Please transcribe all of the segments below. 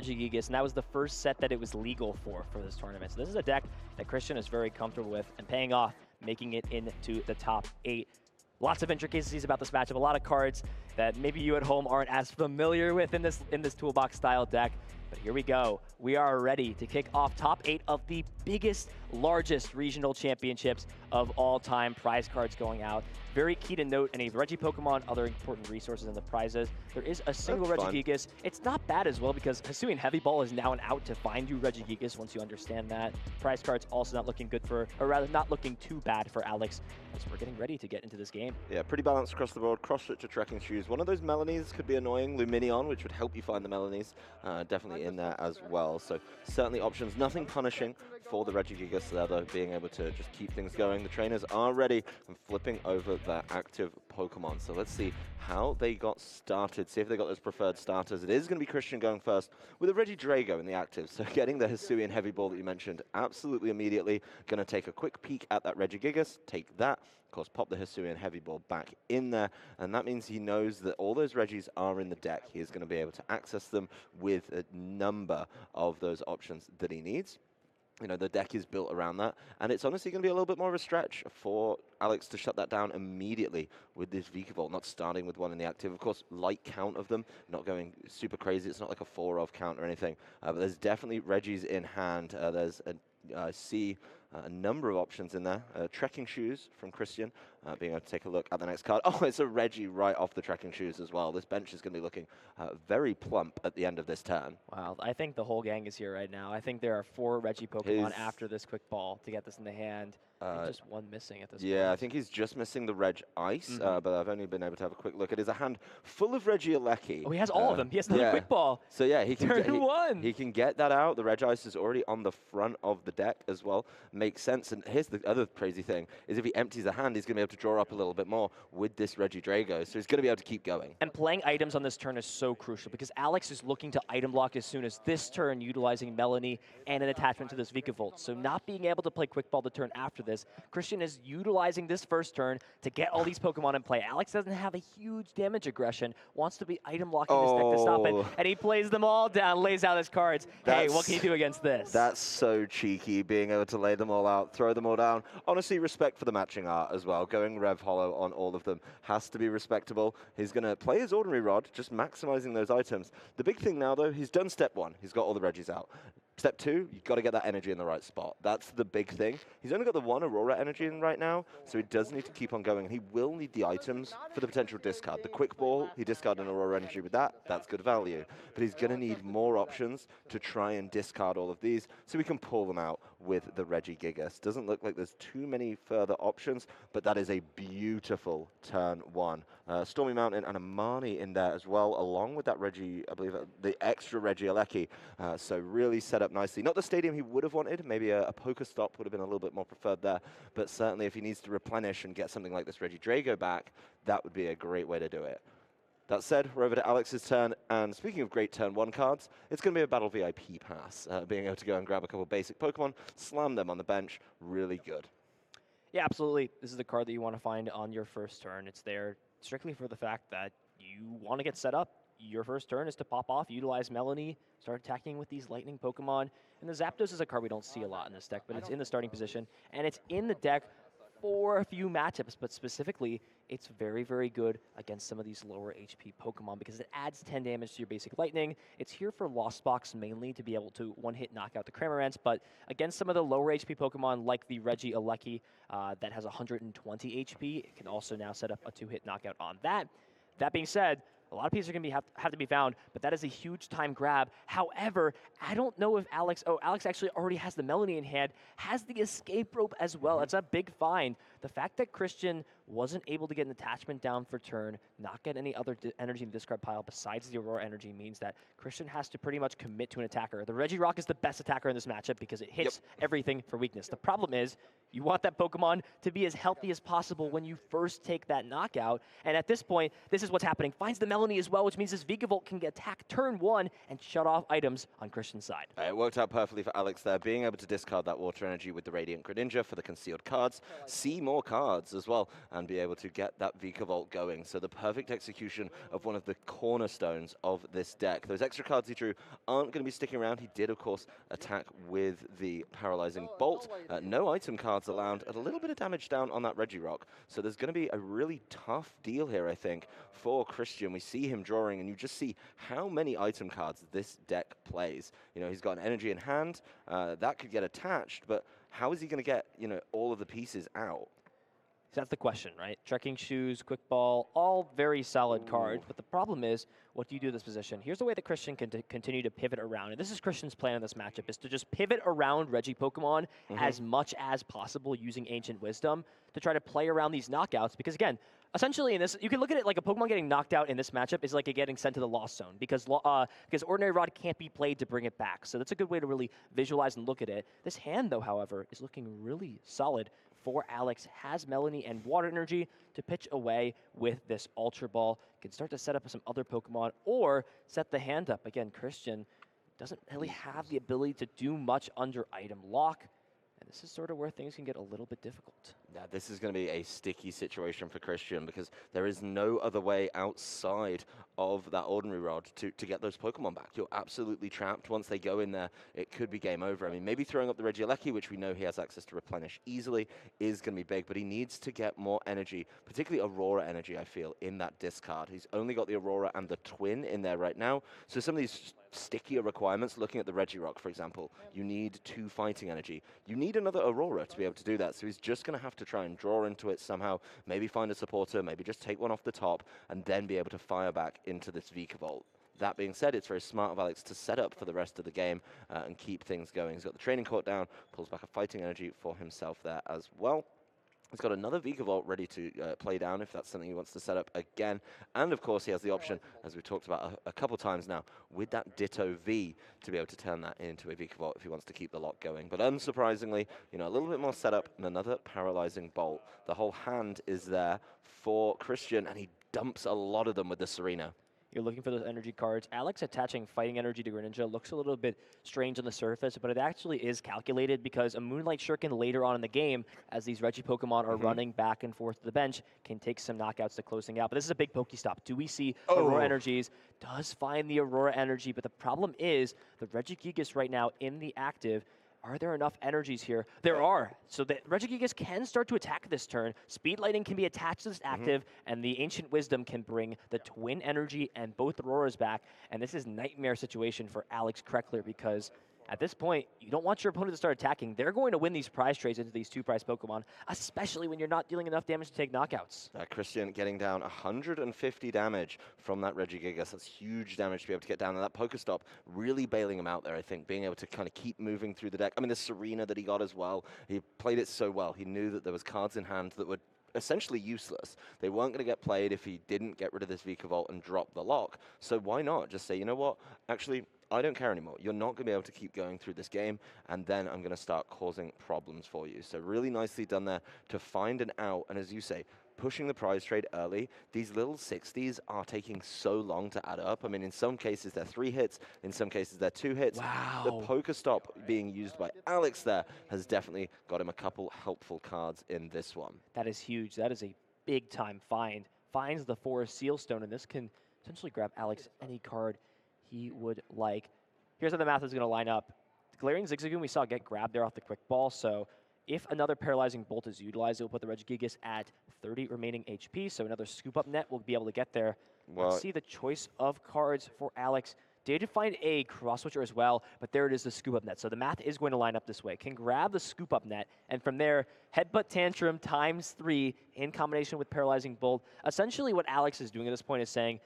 Regigigas, and that was the first set that it was legal for this tournament. So this is a deck that Christian is very comfortable with and paying off, making it into the top 8. Lots of intricacies about this matchup, a lot of cards that maybe you at home aren't as familiar with in this toolbox style deck. But here we go. We are ready to kick off top 8 of the biggest, largest regional championships of all time. Prize cards going out. Very key to note, any Regi Pokemon, other important resources in the prizes. There is a single Regigigas. It's not bad as well because Hisuian Heavy Ball is now an out to find you Regigigas once you understand that. Prize cards also not looking good for, or rather not looking too bad for Alex as we're getting ready to get into this game. Yeah, pretty balanced across the board. Cross-switch to Trekking Shoes. One of those Melanies could be annoying. Luminion, which would help you find the Melanies, definitely in there as well. So certainly options. Nothing punishing for the Regigigas there, though, being able to just keep things going. The trainers are ready and flipping over their active Pokemon. So let's see how they got started, see if they got those preferred starters. It is going to be Christian going first with a Regidrago in the active. So getting the Hisuian Heavy Ball that you mentioned absolutely immediately. Going to take a quick peek at that Regigigas, take that. Of course, pop the Hisuian Heavy Ball back in there, and that means he knows that all those Regis are in the deck. He is going to be able to access them with a number of those options that he needs. You know, the deck is built around that, and it's honestly going to be a little bit more of a stretch for Alex to shut that down immediately with this Vikavolt, not starting with one in the active. Of course, light count of them, not going super crazy. It's not like a 4-of count or anything, but there's definitely Regis in hand. There's I see a number of options in there. Trekking Shoes from Christian, being able to take a look at the next card. Oh, it's a Regi right off the Trekking Shoes as well. This bench is going to be looking very plump at the end of this turn. Wow, I think the whole gang is here right now. I think there are 4 Regi Pokemon after this quick ball to get this in the hand. Just one missing at this point. Yeah, I think he's just missing the Reg Ice, but I've only been able to have a quick look. It is a hand full of Regieleki. Oh, he has all of them. He has another quick ball. So yeah, he can he can get that out. The Reg Ice is already on the front of the deck as well. Makes sense. And here's the other crazy thing, is if he empties the hand, he's going to be able to draw up a little bit more with this Regidrago. So he's going to be able to keep going. And playing items on this turn is so crucial because Alex is looking to item block as soon as this turn, utilizing Melanie and an attachment to this Vikavolt. So not being able to play quick ball the turn after this, Christian is utilizing this first turn to get all these Pokemon in play. Alex doesn't have a huge damage aggression, wants to be item blocking this deck to stop it, and he plays them all down, lays out his cards. Hey, what can you do against this? That's so cheeky, being able to lay them all out, throw them all down. Honestly, respect for the matching art as well. Going Rev Hollow on all of them has to be respectable. He's going to play his Ordinary Rod, just maximizing those items. The big thing now, though, he's done step 1. He's got all the Regis out. Step 2, you've got to get that energy in the right spot. That's the big thing. He's only got the 1 Aurora energy in right now, so he does need to keep on going. He will need the items for the potential discard. The Quick Ball, he discarded an Aurora energy with that. That's good value. But he's going to need more options to try and discard all of these so we can pull them out with the Regigigas. Doesn't look like there's too many further options, but that is a beautiful turn 1. Stormy Mountain and a Marnie in there as well, along with that Regi, I believe, the extra Regieleki. So really set up nicely. Not the stadium he would have wanted. Maybe a Pokestop would have been a little bit more preferred there. But certainly if he needs to replenish and get something like this Regidrago back, that would be a great way to do it. That said, we're over to Alex's turn. And speaking of great turn 1 cards, it's going to be a Battle VIP pass. Being able to go and grab a couple of basic Pokemon, slam them on the bench, really good. Yeah, absolutely. This is the card that you want to find on your first turn. It's there strictly for the fact that you want to get set up. Your first turn is to pop off, utilize Melanie, start attacking with these lightning Pokemon. And the Zapdos is a card we don't see a lot in this deck, but it's in the starting position. And it's in the deck for a few matchups, but specifically, it's very, very good against some of these lower HP Pokemon because it adds 10 damage to your basic lightning. It's here for Lost Box mainly to be able to one-hit knock out the Cramorants, but against some of the lower HP Pokemon like the Regieleki that has 120 HP, it can also now set up a 2-hit knockout on that. That being said, a lot of pieces are going to have to be found, but that is a huge time grab. However, I don't know if Alex actually already has the Melanie in hand, has the escape rope as well. It's a big find. The fact that Christian wasn't able to get an attachment down for turn, not get any other energy in the discard pile besides the Aurora energy means that Christian has to pretty much commit to an attacker. The Regirock is the best attacker in this matchup because it hits everything for weakness. The problem is you want that Pokemon to be as healthy as possible when you first take that knockout. And at this point, this is what's happening. Finds the Melanie as well, which means this Vikavolt can attack turn 1 and shut off items on Christian's side. It worked out perfectly for Alex there, being able to discard that water energy with the Radiant Greninja for the concealed cards. See more cards as well. and be able to get that Vikavolt going. So the perfect execution of one of the cornerstones of this deck. Those extra cards he drew aren't going to be sticking around. He did, of course, attack with the Paralyzing Bolt. No item cards allowed, a little bit of damage down on that Regirock. So there's going to be a really tough deal here, I think, for Christian. We see him drawing, and you just see how many item cards this deck plays. You know, he's got an energy in hand, that could get attached, but how is he going to get, you know, all of the pieces out? That's the question, right? Trekking Shoes, Quick Ball, all very solid cards, but the problem is, what do you do in this position? Here's the way that Christian can continue to pivot around, and this is Christian's plan in this matchup, is to just pivot around Reggie Pokemon as much as possible using Ancient Wisdom to try to play around these knockouts, because again, essentially in this, you can look at it like a Pokemon getting knocked out in this matchup is like it getting sent to the Lost Zone, because Ordinary Rod can't be played to bring it back, so that's a good way to really visualize and look at it. This hand, though, however, is looking really solid for Alex, has Melanie and Water Energy to pitch away with this Ultra Ball. Can start to set up some other Pokemon or set the hand up. Again, Christian doesn't really have the ability to do much under item lock. And this is sort of where things can get a little bit difficult. Yeah, this is going to be a sticky situation for Christian because there is no other way outside of that Ordinary Rod to get those Pokemon back. You're absolutely trapped. Once they go in there, it could be game over. I mean, maybe throwing up the Regieleki, which we know he has access to replenish easily, is going to be big, but he needs to get more energy, particularly Aurora energy, I feel, in that discard. He's only got the Aurora and the Twin in there right now, so some of these stickier requirements, looking at the Regirock, for example, you need 2 fighting energy. You need another Aurora to be able to do that, so he's just going to have to try and draw into it somehow, maybe find a supporter, maybe just take one off the top, and then be able to fire back into this Vikavolt. That being said, it's very smart of Alex to set up for the rest of the game and keep things going. He's got the Training Court down, pulls back a fighting energy for himself there as well. He's got another Vikavolt ready to play down if that's something he wants to set up again. And of course, he has the option, as we've talked about a couple times now, with that Ditto V to be able to turn that into a Vikavolt if he wants to keep the lock going. But unsurprisingly, you know, a little bit more setup and another Paralyzing Bolt. The whole hand is there for Christian, and he dumps a lot of them with the Serena. You're looking for those energy cards. Alex attaching fighting energy to Greninja looks a little bit strange on the surface, but it actually is calculated because a Moonlight Shuriken later on in the game, as these Reggie Pokemon are running back and forth to the bench, can take some knockouts to closing out. But this is a big Pokestop. Do we see Aurora Energies? Does find the Aurora Energy, but the problem is the Regigigas right now in the active. Are there enough energies here? There are. So the Regigigas can start to attack this turn. Speed Lightning can be attached to this active, and the Ancient Wisdom can bring the Twin Energy and both Auroras back. And this is a nightmare situation for Alex Krekeler because at this point, you don't want your opponent to start attacking. They're going to win these prize trades into these 2-prize Pokemon, especially when you're not dealing enough damage to take knockouts. Christian getting down 150 damage from that Regigigas. That's huge damage to be able to get down. And that Pokestop really bailing him out there, I think, being able to kind of keep moving through the deck. I mean, the Serena that he got as well, he played it so well. He knew that there was cards in hand that would essentially useless. They weren't going to get played if he didn't get rid of this Vikavolt and drop the lock. So why not just say, you know what, actually, I don't care anymore. You're not going to be able to keep going through this game, and then I'm going to start causing problems for you. So really nicely done there to find an out, and as you say, pushing the prize trade early. These little 60s are taking so long to add up. I mean, in some cases, they're 3 hits. In some cases, they're 2 hits. Wow. The Pokestop being used by Alex there has definitely got him a couple helpful cards in this one. That is huge. That is a big-time find. Finds the Forest Sealstone, and this can essentially grab Alex any card he would like. Here's how the math is going to line up. The Galarian Zigzagoon we saw get grabbed there off the Quick Ball, so if another Paralyzing Bolt is utilized, it will put the Regigigas at 30 remaining HP, so another Scoop-Up Net will be able to get there. Well, let's see the choice of cards for Alex. Did find a Cross Switcher as well, but there it is, the Scoop-Up Net. So the math is going to line up this way. Can grab the Scoop-Up Net, and from there, Headbutt Tantrum times 3 in combination with Paralyzing Bolt. Essentially what Alex is doing at this point is saying,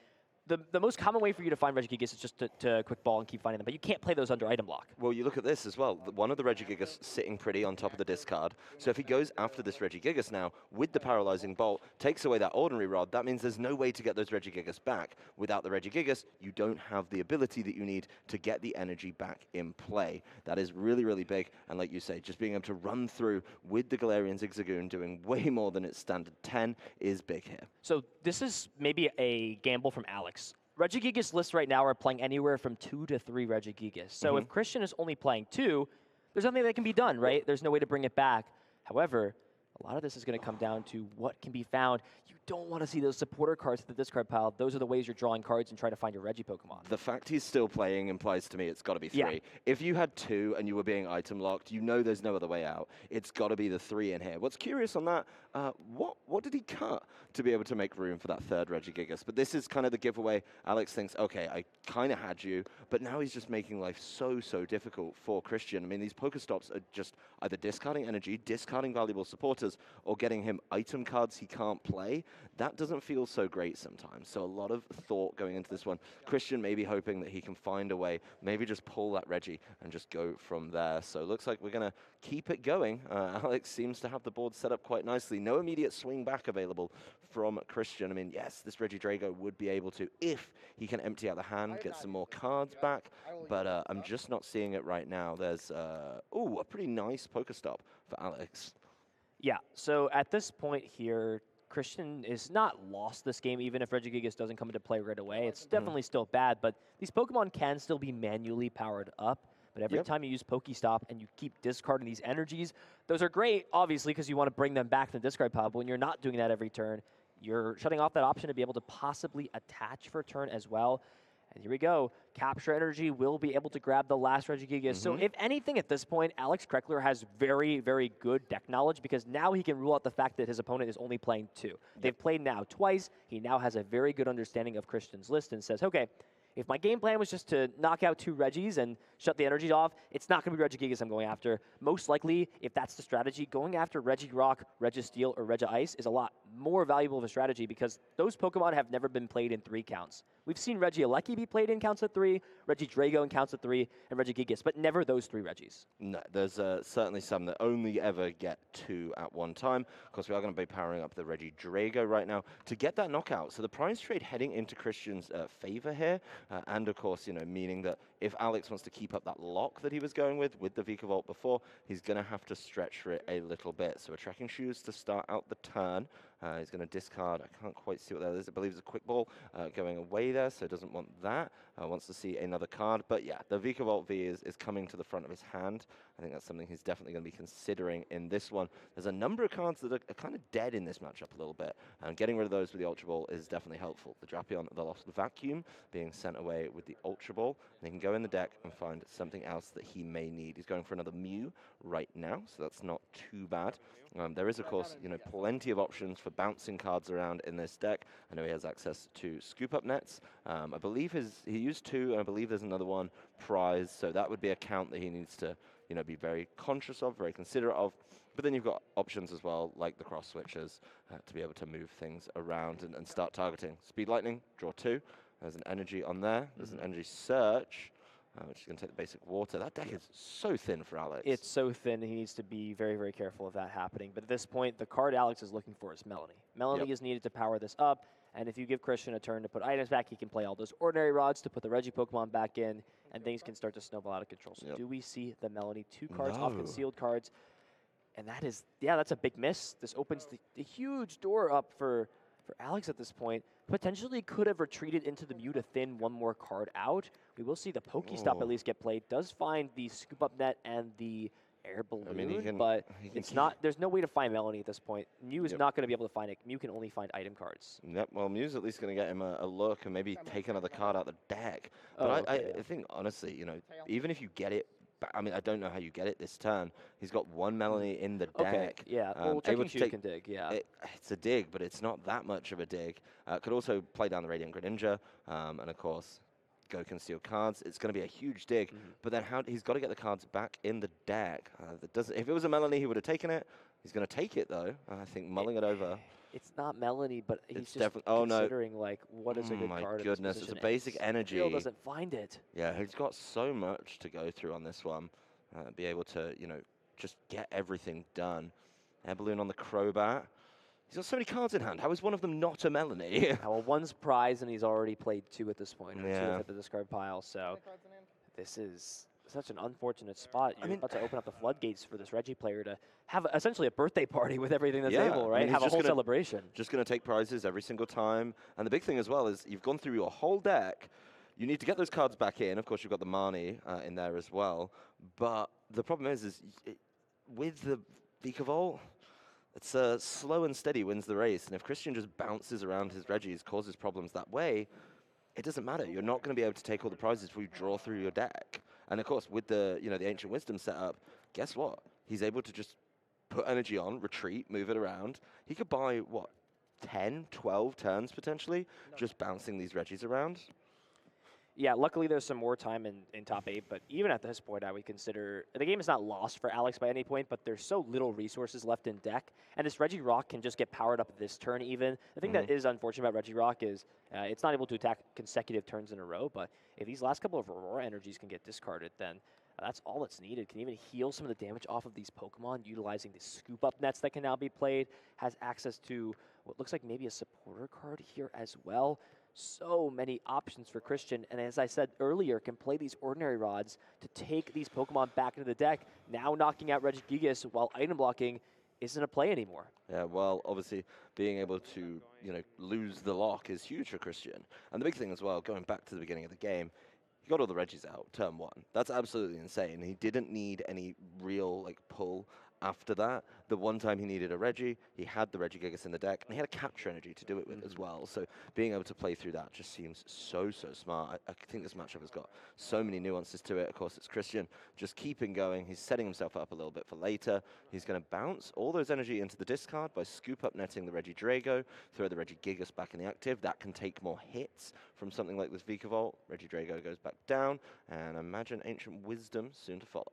the most common way for you to find Regigigas is just to Quick Ball and keep finding them, but you can't play those under item lock. Well, you look at this as well. One of the Regigigas sitting pretty on top of the discard. So if he goes after this Regigigas now with the Paralyzing Bolt, takes away that Ordinary Rod, that means there's no way to get those Regigigas back. Without the Regigigas, you don't have the ability that you need to get the energy back in play. That is really, really big. And like you say, just being able to run through with the Galarian Zigzagoon doing way more than its standard 10 is big here. So this is maybe a gamble from Alex. Regigigas lists right now are playing anywhere from 2 to 3 Regigigas. So if Christian is only playing 2, there's nothing that can be done, right? There's no way to bring it back. However, A lot of this is going to come down to what can be found. You don't want to see those supporter cards at the discard pile. Those are the ways you're drawing cards and trying to find your Reggie Pokemon. The fact he's still playing implies to me it's got to be 3. Yeah. If you had 2 and you were being item locked, you know there's no other way out. It's got to be the 3 in here. What's curious on that, what did he cut to be able to make room for that 3rd Regigigas? But this is kind of the giveaway. Alex thinks, okay, I kind of had you, but now he's just making life so difficult for Christian. I mean, these Pokestops are just either discarding energy, discarding valuable supporters, or getting him item cards he can't play. That doesn't feel so great sometimes. So a lot of thought going into this one. Christian maybe hoping that he can find a way, maybe just pull that Reggie and just go from there. So it looks like we're going to keep it going. Alex seems to have the board set up quite nicely. No immediate swing back available from Christian. I mean, yes, this Regidrago would be able to, if he can empty out the hand, get some more cards back, but I'm just not seeing it right now. There's, a pretty nice Pokestop for Alex. Yeah, so at this point here, Christian is not lost this game, even if Regigigas doesn't come into play right away. It's definitely still bad, but these Pokemon can still be manually powered up. But every time you use Pokestop and you keep discarding these energies, those are great, obviously, because you want to bring them back to the discard pile. But when you're not doing that every turn, you're shutting off that option to be able to possibly attach for a turn as well. And here we go. Capture Energy will be able to grab the last Regigigas. So if anything at this point, Alex Krekeler has very good deck knowledge, because now he can rule out the fact that his opponent is only playing 2. They've played now twice. He now has a very good understanding of Christian's list and says, okay, if my game plan was just to knock out 2 Reggies and shut the energies off, it's not going to be Regigigas I'm going after. Most likely, if that's the strategy, going after Regirock, Registeel, or Regice is a lot more valuable of a strategy, because those Pokemon have never been played in 3 counts. We've seen Regieleki be played in counts of 3, Regidrago in counts of 3, and Regigigas, but never those 3 Reggies. No, there's certainly some that only ever get 2 at one time. Of course, we are going to be powering up the Regidrago right now to get that knockout. So the prize trade heading into Christian's favor here, and of course, you know, meaning that if Alex wants to keep up that lock that he was going with the Vikavolt before, he's going to have to stretch for it a little bit. So we're tracking shoes to start out the turn. He's going to discard. I can't quite see what that is. I believe it's a quick ball going away there, so doesn't want that. Wants to see another card. But yeah, the Vikavolt V is coming to the front of his hand. I think that's something he's definitely going to be considering in this one. There's a number of cards that are kind of dead in this matchup a little bit, and getting rid of those with the Ultra Ball is definitely helpful. The Drapion, the Lost Vacuum, being sent away with the Ultra Ball. And he can go in the deck and find something else that he may need. He's going for another Mew right now, so that's not too bad. There is, of course, you know, plenty of options for bouncing cards around in this deck. I know he has access to Scoop Up Nets. I believe he used 2, and I believe there's another one, Prize, so that would be a count that he needs to, you know, be very conscious of, very considerate of. But then you've got options as well, like the cross switches, to be able to move things around and start targeting. Speed Lightning, draw 2. There's an energy on there. There's an energy search, which is going to take the basic water. That deck is so thin for Alex. It's so thin. He needs to be very careful of that happening. But at this point, the card Alex is looking for is Melanie. Melanie is needed to power this up. And if you give Christian a turn to put items back, he can play all those ordinary rods to put the Reggie Pokemon back in, and things can start to snowball out of control. So do we see the Melanie? 2 cards off concealed cards. And that is, that's a big miss. This opens the huge door up for Alex at this point. Potentially could have retreated into the Mew to thin one more card out. We will see the Pokestop at least get played. Does find the Scoop Up Net and the Air Balloon, but it's not. There's no way to find Melanie at this point. Mew is not going to be able to find it. Mew can only find item cards. Yep, well, Mew's at least going to get him a look and maybe take another card out the deck. But I think, honestly, you know, even if you get it, I mean, I don't know how you get it this turn. He's got 1 Melanie in the deck. Yeah, well, Checking Shoes can dig, it's a dig, but it's not that much of a dig. Could also play down the Radiant Greninja, and of course, go conceal cards. It's going to be a huge dig, but then he's got to get the cards back in the deck. If it was a Melanie, he would have taken it. He's going to take it, though. I think mulling it over. It's not Melanie, but he's just considering, like, what is a good card. Oh, my goodness, it's a basic energy. Still doesn't find it. Yeah, he's got so much to go through on this one. Be able to, you know, just get everything done. Air Balloon on the Crobat. He's got so many cards in hand. How is one of them not a Melanie? Well, one's prize, and he's already played 2 at this point. 2 at the discard pile, so this is such an unfortunate spot. You're about to open up the floodgates for this Reggie player to have essentially a birthday party with everything that's able, right? Have a whole celebration. Just going to take prizes every single time. And the big thing as well is you've gone through your whole deck. You need to get those cards back in. Of course, you've got the Marnie in there as well. But the problem is with the Vikavolt, it's slow and steady wins the race. And if Christian just bounces around his Reggies, causes problems that way, it doesn't matter. You're not going to be able to take all the prizes if you draw through your deck. And of course, with the the Ancient Wisdom setup, guess what? He's able to just put energy on, retreat, move it around. He could buy, what, 10, 12 turns potentially, just bouncing these Reggies around. Yeah, luckily there's some more time in top 8, but even at this point, I would consider the game is not lost for Alex by any point, but there's so little resources left in deck, and this Regirock can just get powered up this turn even. The thing that is unfortunate about Regirock is it's not able to attack consecutive turns in a row, but if these last couple of Aurora energies can get discarded, then that's all that's needed. Can even heal some of the damage off of these Pokemon, utilizing the scoop-up nets that can now be played, has access to what looks like maybe a supporter card here as well. So many options for Christian, and as I said earlier, can play these Ordinary Rods to take these Pokemon back into the deck, now knocking out Regigigas while item blocking isn't a play anymore. Yeah, well, obviously, being able to, lose the lock is huge for Christian. And the big thing as well, going back to the beginning of the game, he got all the Reggies out, turn 1. That's absolutely insane. He didn't need any real, pull after that. The one time he needed a Reggie, he had the Regigigas in the deck, and he had a capture energy to do it with as well. So being able to play through that just seems so smart. I think this matchup has got so many nuances to it. Of course, it's Christian just keeping going. He's setting himself up a little bit for later. He's going to bounce all those energy into the discard by scoop up netting the Regidrago, throw the Regigigas back in the active. That can take more hits from something like this Vikavolt. Regidrago goes back down, and imagine Ancient Wisdom soon to follow.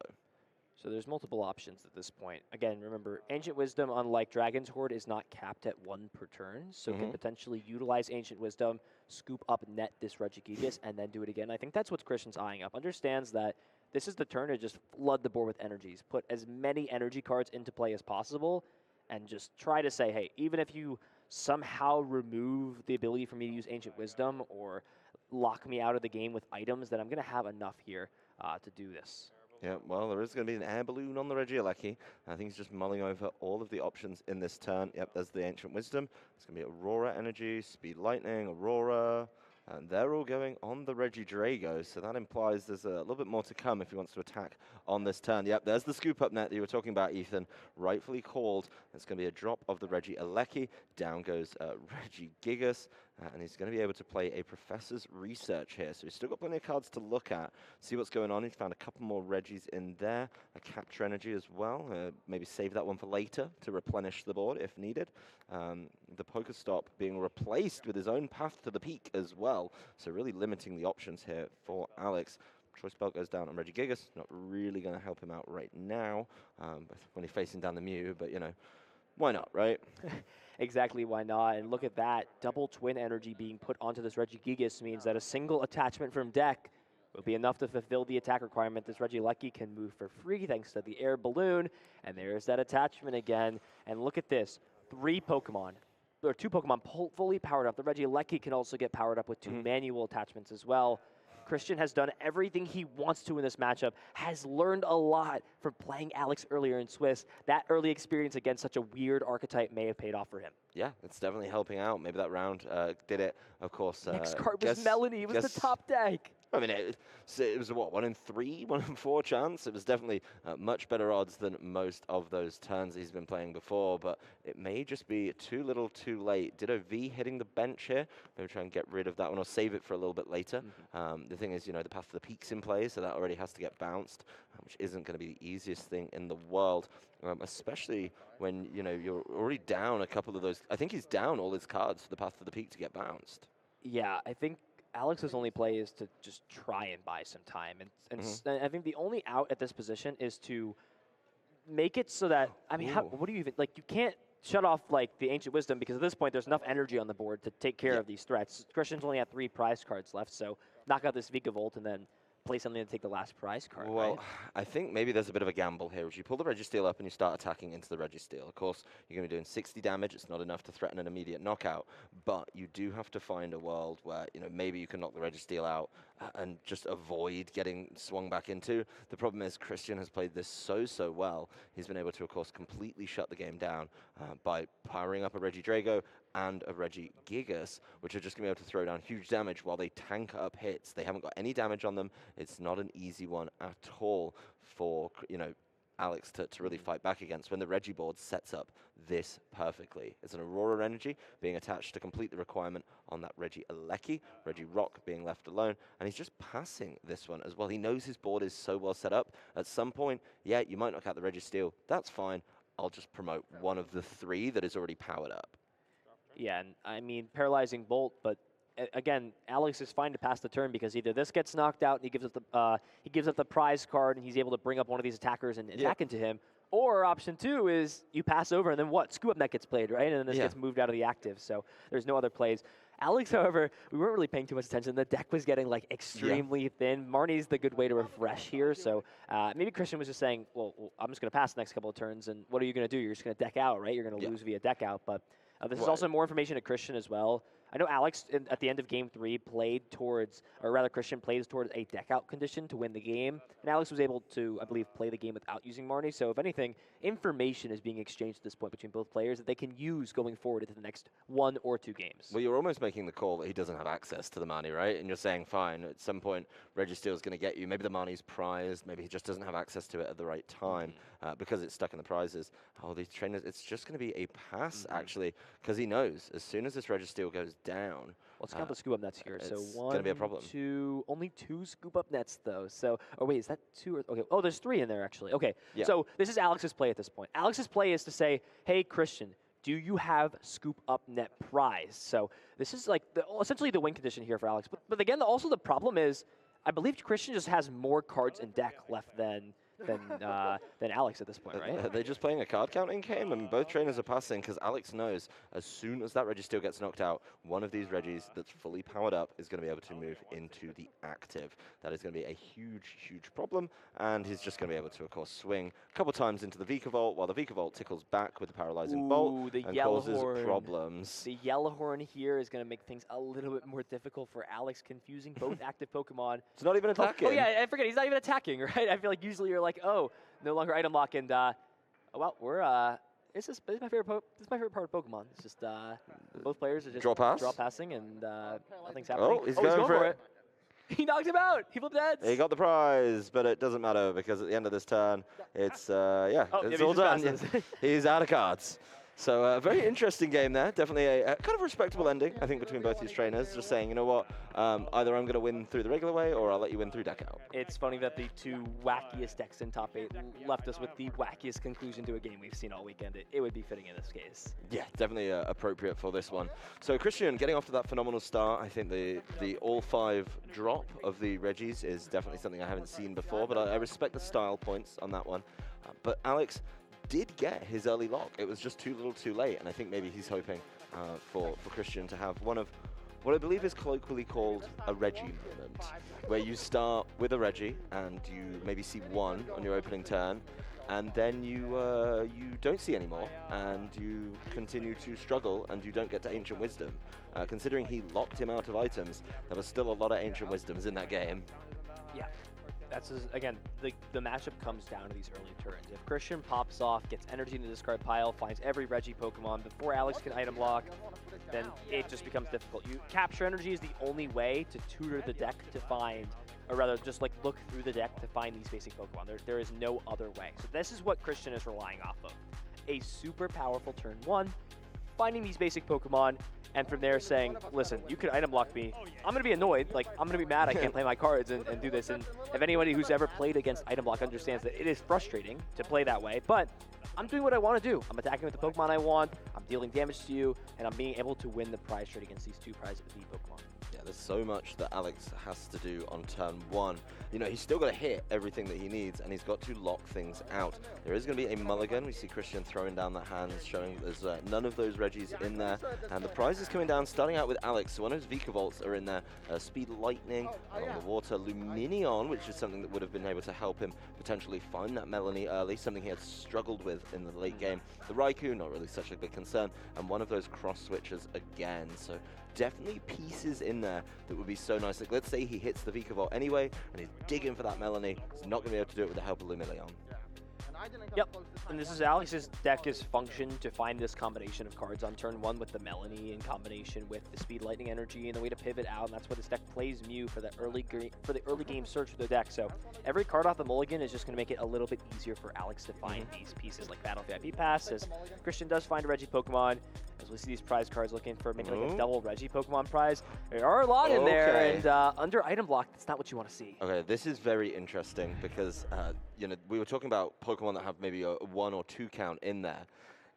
So there's multiple options at this point. Again, remember, Ancient Wisdom, unlike Dragon's Horde, is not capped at 1 per turn, so can potentially utilize Ancient Wisdom, scoop up net this Regigigas, and then do it again. I think that's what Christian's eyeing up. Understands that this is the turn to just flood the board with energies, put as many energy cards into play as possible, and just try to say, hey, even if you somehow remove the ability for me to use Ancient Wisdom or lock me out of the game with items, then I'm going to have enough here to do this. Yeah, well, there is going to be an air balloon on the Regieleki. I think he's just mulling over all of the options in this turn. Yep, there's the Ancient Wisdom. It's going to be Aurora Energy, Speed Lightning, Aurora, and they're all going on the Regidrago, so that implies there's a little bit more to come if he wants to attack on this turn. Yep, there's the scoop-up net that you were talking about, Ethan, rightfully called. It's going to be a drop of the Regieleki. Down goes Regigigas, and he's going to be able to play a Professor's Research here. So he's still got plenty of cards to look at, see what's going on. He's found a couple more Regis in there, a Capture Energy as well. Maybe save that one for later to replenish the board if needed. The Pokestop being replaced with his own Path to the Peak as well. So really limiting the options here for Alex. Choice Belt goes down on Regigigas. Not really going to help him out right now when he's facing down the Mew, but why not, right? Exactly, why not? And look at that. Double twin energy being put onto this Regigigas means that a single attachment from deck will be enough to fulfill the attack requirement. This Regieleki can move for free thanks to the air balloon. And there's that attachment again. And look at this. 2 Pokemon fully powered up. The Regieleki can also get powered up with 2 manual attachments as well. Christian has done everything he wants to in this matchup, has learned a lot from playing Alex earlier in Swiss. That early experience against such a weird archite may have paid off for him. Yeah, it's definitely helping out. Maybe that round did it, of course. Next card was Melanie. It was the top deck. I mean, it was what, 1 in 3, 1 in 4 chance? It was definitely much better odds than most of those turns he's been playing before, but it may just be too little too late. Ditto V hitting the bench here. Maybe try and get rid of that one or save it for a little bit later. The thing is, the Path to the Peak's in play, so that already has to get bounced, which isn't going to be the easiest thing in the world, especially when, you're already down a couple of those. I think he's down all his cards for the Path to the Peak to get bounced. Yeah, I think Alex's only play is to just try and buy some time. And I think the only out at this position is to make it so that, I mean, what do you even, you can't shut off, the Ancient Wisdom, because at this point there's enough energy on the board to take care of these threats. Christian's only had 3 prize cards left, so knock out this Vikavolt and then play something to take the last prize card, Well, right? I think maybe there's a bit of a gamble here. If you pull the Registeel up and you start attacking into the Registeel, of course, you're going to be doing 60 damage. It's not enough to threaten an immediate knockout, but you do have to find a world where, maybe you can knock the Registeel out and just avoid getting swung back into. The problem is Christian has played this so well. He's been able to, of course, completely shut the game down by powering up a Regidrago and a Regigigas, which are just going to be able to throw down huge damage while they tank up hits. They haven't got any damage on them. It's not an easy one at all for, Alex to really fight back against when the Reggie board sets up this perfectly. It's an Aurora energy being attached to complete the requirement on that Reggie Alecki, Reggie Rock being left alone, and he's just passing this one as well. He knows his board is so well set up. At some point, yeah, you might knock out the Reggie Steel. That's fine. I'll just promote one of the 3 that is already powered up. Yeah, and I mean, paralyzing bolt, but again, Alex is fine to pass the turn because either this gets knocked out and he gives up the prize card and he's able to bring up one of these attackers and attack into him, or option 2 is you pass over and then what? Scoop Up Net gets played, right? And then this gets moved out of the active, so there's no other plays. Alex, however, we weren't really paying too much attention. The deck was getting like extremely thin. Marnie's the good way to refresh here, so maybe Christian was just saying, well, I'm just going to pass the next couple of turns, and what are you going to do? You're just going to deck out, right? You're going to lose via deck out, but this is also more information to Christian as well. I know Alex, at the end of Game 3, played towards, or rather Christian plays towards a deck-out condition to win the game. And Alex was able to, I believe, play the game without using Marnie. So if anything, information is being exchanged at this point between both players that they can use going forward into the next 1 or 2 games. Well, you're almost making the call that he doesn't have access to the Marnie, right? And you're saying, fine, at some point, Reggie Steele's going to get you. Maybe the Marnie's prized. Maybe he just doesn't have access to it at the right time because it's stuck in the prizes. Oh, these trainers, it's just going to be a pass, actually, because he knows as soon as this Reggie Steele goes down, let's count the scoop up nets here. So it's 1, gonna be a problem. 2, only 2 scoop up nets though. So, oh wait, is that 2 or, okay. Oh, there's 3 in there actually. Okay, so this is Alex's play at this point. Alex's play is to say, hey, Christian, do you have scoop up net prize? So this is like essentially the win condition here for Alex. But again, also the problem is, I believe Christian just has more cards in deck left than Alex at this point, right? Are they just playing a card counting game? I mean, both trainers are passing because Alex knows as soon as that Reggie Steel gets knocked out, one of these Reggies that's fully powered up is going to be able to move into the active. That is going to be a huge, huge problem, and he's just going to be able to, of course, swing a couple times into the Vika Volt while the Vika Volt tickles back with the paralyzing bolt and causes problems. The yellow horn here is going to make things a little bit more difficult for Alex, confusing both active Pokemon. It's not even attacking. Oh yeah, I forget, he's not even attacking, right? I feel like usually you're like, oh, no longer item lock, and well, we're this is my favorite part of Pokemon. It's just both players are just draw passing, and nothing's happening. Oh, he's going for it. He knocked him out. He flipped heads. He got the prize, but it doesn't matter because at the end of this turn, it's it's all done. He's out of cards. So a very interesting game there. Definitely a kind of respectable ending, I think, between both these trainers. Just saying, you know what, either I'm going to win through the regular way or I'll let you win through deck out. It's funny that the 2 wackiest decks in top 8 left us with the wackiest conclusion to a game we've seen all weekend. It would be fitting in this case. Yeah, definitely appropriate for this one. So Christian, getting off to that phenomenal start, I think the all 5 drop of the Reggies is definitely something I haven't seen before, but I respect the style points on that one. But Alex did get his early lock. It was just too little too late, and I think maybe he's hoping for Christian to have one of what I believe is colloquially called a Reggie moment, where you start with a Reggie and you maybe see 1 on your opening turn, and then you don't see any more, and you continue to struggle, and you don't get to Ancient Wisdom. Considering he locked him out of items, there was still a lot of Ancient Wisdoms in that game. Yeah. That's again, the matchup comes down to these early turns. If Christian pops off, gets energy in the discard pile, finds every Reggie Pokemon before Alex can item lock, then it just becomes difficult. You capture energy is the only way to tutor the deck to find, or rather just like look through the deck to find these basic Pokemon. There is no other way. So this is what Christian is relying off of. A super powerful turn 1, finding these basic Pokemon, and from there saying, listen, you can item lock me. I'm going to be annoyed. Like, I'm going to be mad I can't play my cards and do this. And if anybody who's ever played against item lock understands that it is frustrating to play that way, but I'm doing what I want to do. I'm attacking with the Pokemon I want, I'm dealing damage to you, and I'm being able to win the prize trade against these 2 prize elite Pokemon. Yeah, there's so much that Alex has to do on turn 1. You know, he's still got to hit everything that he needs, and he's got to lock things out. There is going to be a mulligan. We see Christian throwing down the hands, showing there's none of those Reggies in there. And the prize is coming down, starting out with Alex. So one of his Vika Volts are in there. Speed Lightning along the water. Luminion, which is something that would have been able to help him potentially find that Melanie early, something he had struggled with in the late game. The Raikou, not really such a big concern. And one of those cross switches again. So definitely pieces in there that would be so nice. Like, let's say he hits the Vika Volt anyway, and he's digging for that Melanie. He's not going to be able to do it with the help of Luminion. Yep, and this is Alex's deck is functioned to find this combination of cards on turn 1 with the Melanie in combination with the Speed Lightning Energy and the way to pivot out, and that's why this deck plays Mew for the early game search for the deck. So every card off the mulligan is just going to make it a little bit easier for Alex to find these pieces like Battle VIP Pass, as Christian does find a Reggie Pokemon. As we see these prize cards looking for making like a double Reggie Pokemon prize. There are a lot in there, and under item block, that's not what you want to see. Okay, this is very interesting because, you know, we were talking about Pokemon that have maybe a 1 or 2 count in there.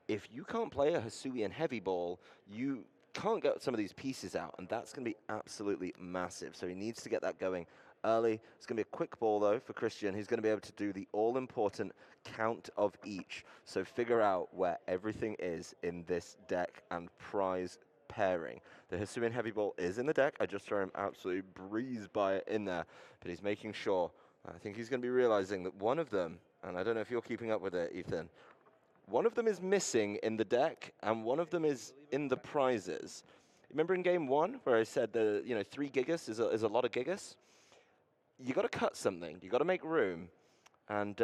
If you can't play a Hisuian Heavy Ball, you can't get some of these pieces out, and that's going to be absolutely massive. So he needs to get that going early. It's going to be a quick ball, though, for Christian. He's going to be able to do the all-important count of each. So figure out where everything is in this deck and prize pairing. The Hisuian Heavy Ball is in the deck. I just saw him absolutely breeze by it in there, but he's making sure. I think he's going to be realizing that one of them, and I don't know if you're keeping up with it, Ethan, one of them is missing in the deck, and one of them is in the prizes. Remember in game 1 where I said the 3 Gigas is a lot of Gigas? You got to cut something. You got to make room. And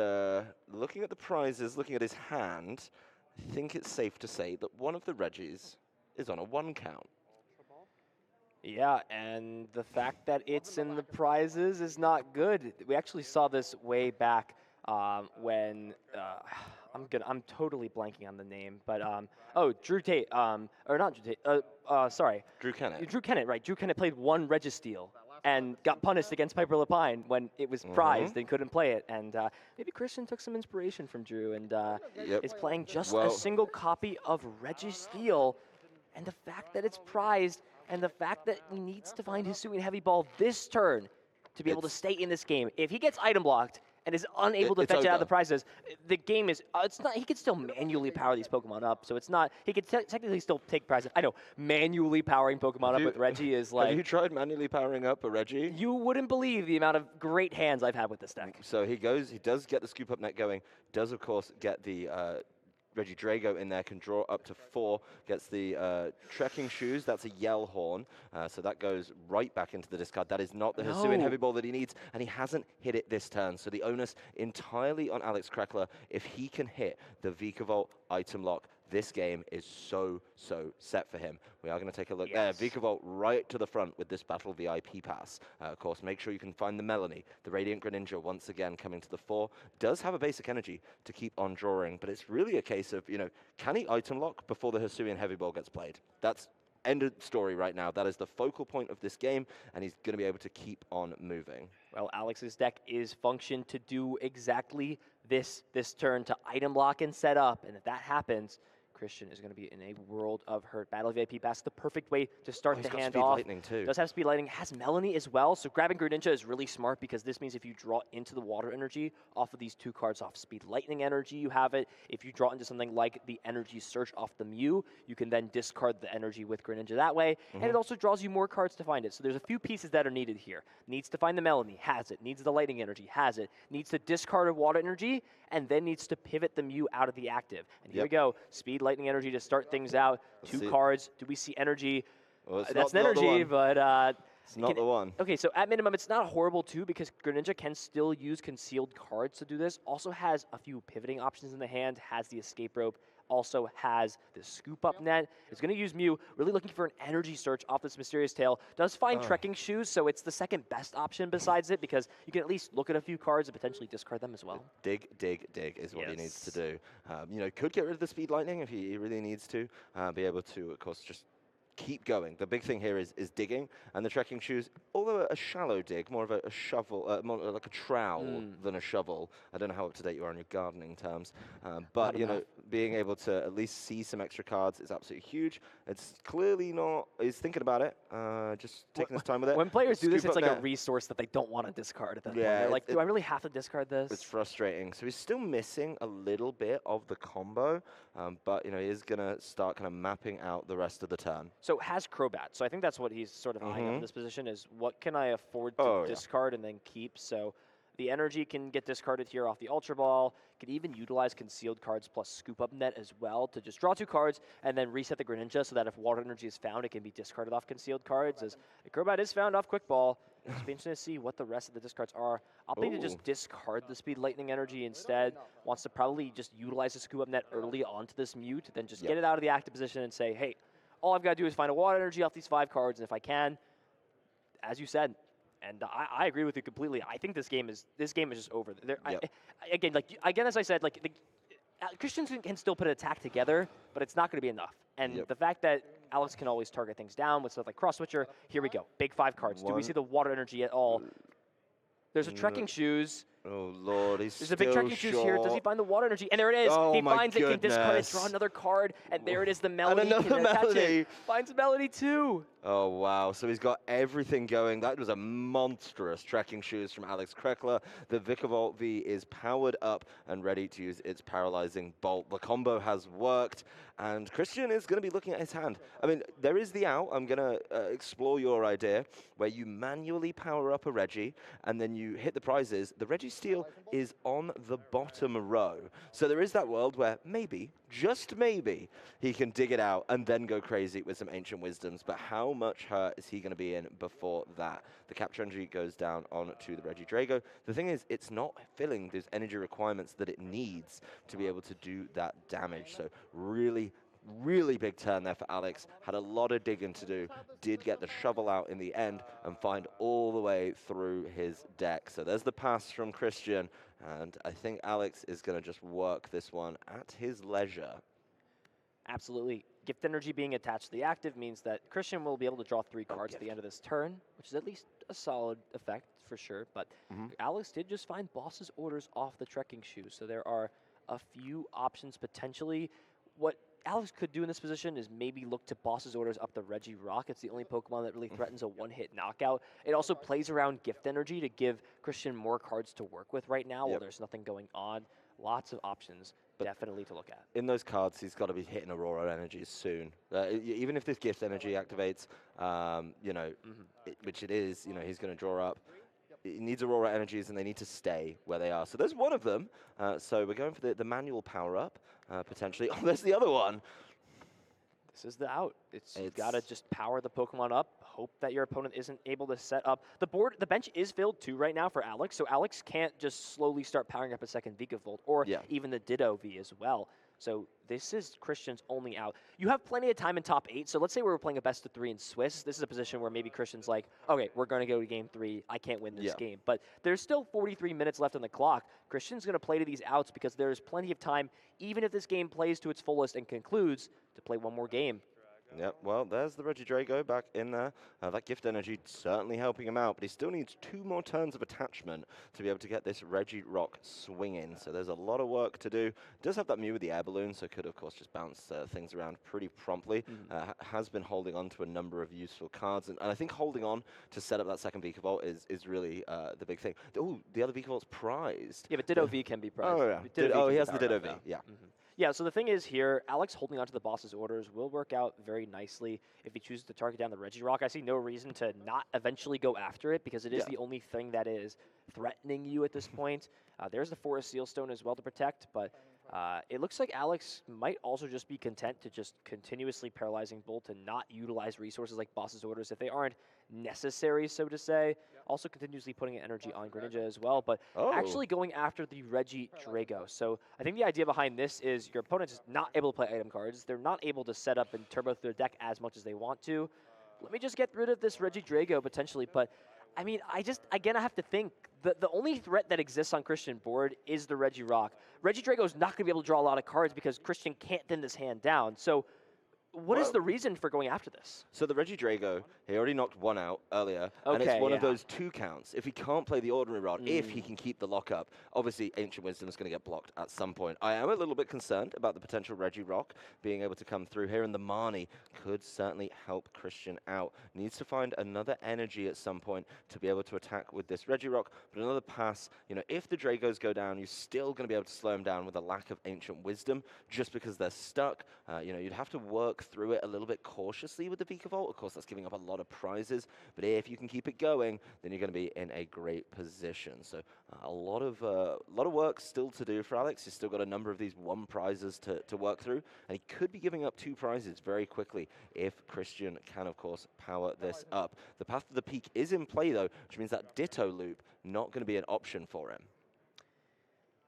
looking at the prizes, looking at his hand, I think it's safe to say that one of the Reggies is on a 1 count. Yeah, and the fact that it's in the prizes is not good. We actually saw this way back when I'm totally blanking on the name, but Drew Tate, or not Drew Tate, sorry. Drew Kennett. Drew Kennett, right? Drew Kennett played 1 Registeel and got punished against Piper Lapine when it was prized and couldn't play it. And maybe Christian took some inspiration from Drew and is playing just a single copy of Registeel, and the fact that it's prized and the fact that he needs to find Hisuian Heavy Ball this turn to be able to stay in this game. If he gets item blocked and is unable to fetch it out of the prizes, the game is, it's not, he can still manually power these Pokemon up, so it's not, he could technically still take prizes. I know, manually powering Pokemon up with Reggie is like... Have you tried manually powering up a Reggie? You wouldn't believe the amount of great hands I've had with this deck. So he does get the Scoop Up Net going, does of course get the Reggie Drago in there, can draw up to 4, gets the Trekking Shoes, that's a Yell Horn, so that goes right back into the discard. That is not the Hisuian Heavy Ball that he needs, and he hasn't hit it this turn, so the onus entirely on Alex Krekeler. If he can hit the Vikavolt item lock, this game is so set for him. We are going to take a look there. Vikavolt right to the front with this Battle VIP Pass. Of course, make sure you can find the Melanie. The Radiant Greninja, once again, coming to the fore. Does have a basic energy to keep on drawing, but it's really a case of, can he item lock before the Hisuian Heavy Ball gets played? That's end of story right now. That is the focal point of this game, and he's going to be able to keep on moving. Well, Alex's deck is functioned to do exactly this turn, to item lock and set up, and if that happens, Christian is going to be in a world of hurt. Battle VIP Pass, the perfect way to start the hand off. Lightning too. Does have Speed Lightning, has Melanie as well, so grabbing Greninja is really smart because this means if you draw into the Water Energy off of these 2 cards off Speed Lightning Energy, you have it. If you draw into something like the Energy Search off the Mew, you can then discard the energy with Greninja that way, and it also draws you more cards to find it. So there's a few pieces that are needed here. Needs to find the Melanie, has it. Needs the Lightning Energy, has it. Needs to discard a Water Energy, and then needs to pivot the Mew out of the active. And here we go, Speed Lightning Energy to start things out. Let's 2 cards. Do we see energy? Well, that's an energy, but... it's not the one. Okay, so at minimum, it's not horrible, too, because Greninja can still use concealed cards to do this. Also has a few pivoting options in the hand, has the Escape Rope, also has the Scoop Up Net. It's going to use Mew, really looking for an energy search off this Mysterious Tail. Does find Trekking Shoes, so it's the second best option besides it, because you can at least look at a few cards and potentially discard them as well. Dig is what he needs to do. Could get rid of the Speed Lightning if he really needs to. Be able to, of course, just keep going. The big thing here is digging, and the Trekking Shoes, although a shallow dig, more of a shovel, more like a trowel than a shovel. I don't know how up to date you are on your gardening terms, but being able to at least see some extra cards is absolutely huge. It's clearly not. He's thinking about it, just taking his time with it. When players do this, it's like a resource that they don't want to discard at that point. They're like, do I really have to discard this? It's frustrating. So he's still missing a little bit of the combo, but he is going to start kind of mapping out the rest of the turn. So has Crobat. So I think that's what he's sort of eyeing up in this position is what can I afford to discard and then keep. So the energy can get discarded here off the Ultra Ball. Could even utilize concealed cards plus Scoop Up Net as well to just draw 2 cards and then reset the Greninja so that if Water Energy is found, it can be discarded off concealed cards. As Crobat is found off Quick Ball. It's be interesting to see what the rest of the discards are. Opting to Ooh. just discard the Speed Lightning energy instead. Wants to probably just utilize the Scoop Up Net early onto this Mute, then just get it out of the active position and say, hey, all I've got to do is find a water energy off these 5 cards, and if I can, as you said, and I agree with you completely. I think this game is just over. Again, as I said, Christians can still put an attack together, but it's not going to be enough. And the fact that Alex can always target things down with stuff like Cross Switcher, here we go. Big 5 cards. Do we see the water energy at all? There's a Trekking Shoes. Oh, Lord, There's a big Trekking Shoes here. Does he find the water energy? And there it is. Oh, he my finds it, can discard it, goodness. draw another card, and there it is, the Melody. And another Can attach Melody. it. Finds Melody too. Oh, wow. So he's got everything going. That was a monstrous Trekking Shoes from Alex Krekeler. The Vikavolt V is powered up and ready to use its paralyzing bolt. The combo has worked, and Christian is going to be looking at his hand. I mean, there is the out. I'm going to explore your idea where you manually power up a Reggie, and then you hit the prizes. The Reggie Steel is on the bottom row. So there is that world where maybe, just maybe, he can dig it out and then go crazy with some Ancient Wisdoms. But how much hurt is he going to be in before that? The capture energy goes down onto the Reggie Drago. The thing is, it's not filling those energy requirements that it needs to be able to do that damage. So really big turn there for Alex. Had a lot of digging to do. Did get the shovel out in the end and find all the way through his deck. So there's the pass from Christian. And I think Alex is going to just work this one at his leisure. Absolutely. Gift energy being attached to the active means that Christian will be able to draw 3 cards at the end of this turn, which is at least a solid effect for sure. But Alex did just find Boss's Orders off the Trekking Shoes, so there are a few options potentially. What Alex could do in this position is maybe look to Boss's Orders up the Reggie Rock. It's the only Pokemon that really threatens a one-hit knockout. It also plays around gift energy to give Christian more cards to work with right now while there's nothing going on. Lots of options definitely to look at. In those cards, he's got to be hitting Aurora energies soon. Even if this gift energy activates, which it is, he's going to draw up. It needs Aurora energies, and they need to stay where they are. So there's one of them. So we're going for the manual power-up, potentially. Oh, there's the other one. This is the out. You've got to just power the Pokemon up, hope that your opponent isn't able to set up. The bench is filled too right now for Alex, so Alex can't just slowly start powering up a second Vikavolt, or even the Ditto V as well. So this is Christian's only out. You have plenty of time in top 8, so let's say we were playing a best of 3 in Swiss. This is a position where maybe Christian's like, okay, we're going to go to game 3. I can't win this game. But there's still 43 minutes left on the clock. Christian's going to play to these outs because there's plenty of time, even if this game plays to its fullest and concludes, to play one more game. Yep, well, there's the Reggie Drago back in there. That gift energy certainly helping him out, but he still needs 2 more turns of attachment to be able to get this Reggie Rock swinging. So there's a lot of work to do. Does have that Mew with the air balloon, so could, of course, just bounce things around pretty promptly. Has been holding on to a number of useful cards, and I think holding on to set up that second Vikavolt is really the big thing. Oh, the other Vikavolt's prized. Yeah, but Ditto V can be prized. Oh, yeah. He has the Ditto V, yeah. Yeah, so the thing is here, Alex holding on to the Boss's Orders will work out very nicely if he chooses to target down the Reggie Rock. I see no reason to not eventually go after it because it is the only thing that is threatening you at this point. There's the Forest Sealstone as well to protect, but it looks like Alex might also just be content to just continuously Paralyzing Bolt and not utilize resources like Boss's Orders if they aren't necessary, so to say. Also continuously putting energy on Greninja as well, but actually going after the Reggie Drago. So I think the idea behind this is your opponent is not able to play item cards. They're not able to set up and turbo through their deck as much as they want to. Let me just get rid of this Reggie Drago potentially, but I mean, I have to think, the only threat that exists on Christian board is the Reggie Rock. Reggie Drago is not going to be able to draw a lot of cards because Christian can't thin this hand down. So what is the reason for going after this? So the Reggie Drago, he already knocked one out earlier, and it's one of those 2 counts. If he can't play the Ordinary Rod, if he can keep the lockup, obviously Ancient Wisdom is going to get blocked at some point. I am a little bit concerned about the potential Reggie Rock being able to come through here, and the Marnie could certainly help Christian out. Needs to find another energy at some point to be able to attack with this Reggie Rock, but another pass, if the Dragos go down, you're still going to be able to slow them down with a lack of Ancient Wisdom, just because they're stuck. You'd have to work through it a little bit cautiously with the Vikavolt. Of course, that's giving up a lot of prizes, but if you can keep it going, then you're going to be in a great position. So a lot of work still to do for Alex. He's still got a number of these 1 prizes to work through, and he could be giving up 2 prizes very quickly if Christian can, of course, power this up. The path to the peak is in play, though, which means that Ditto loop not going to be an option for him.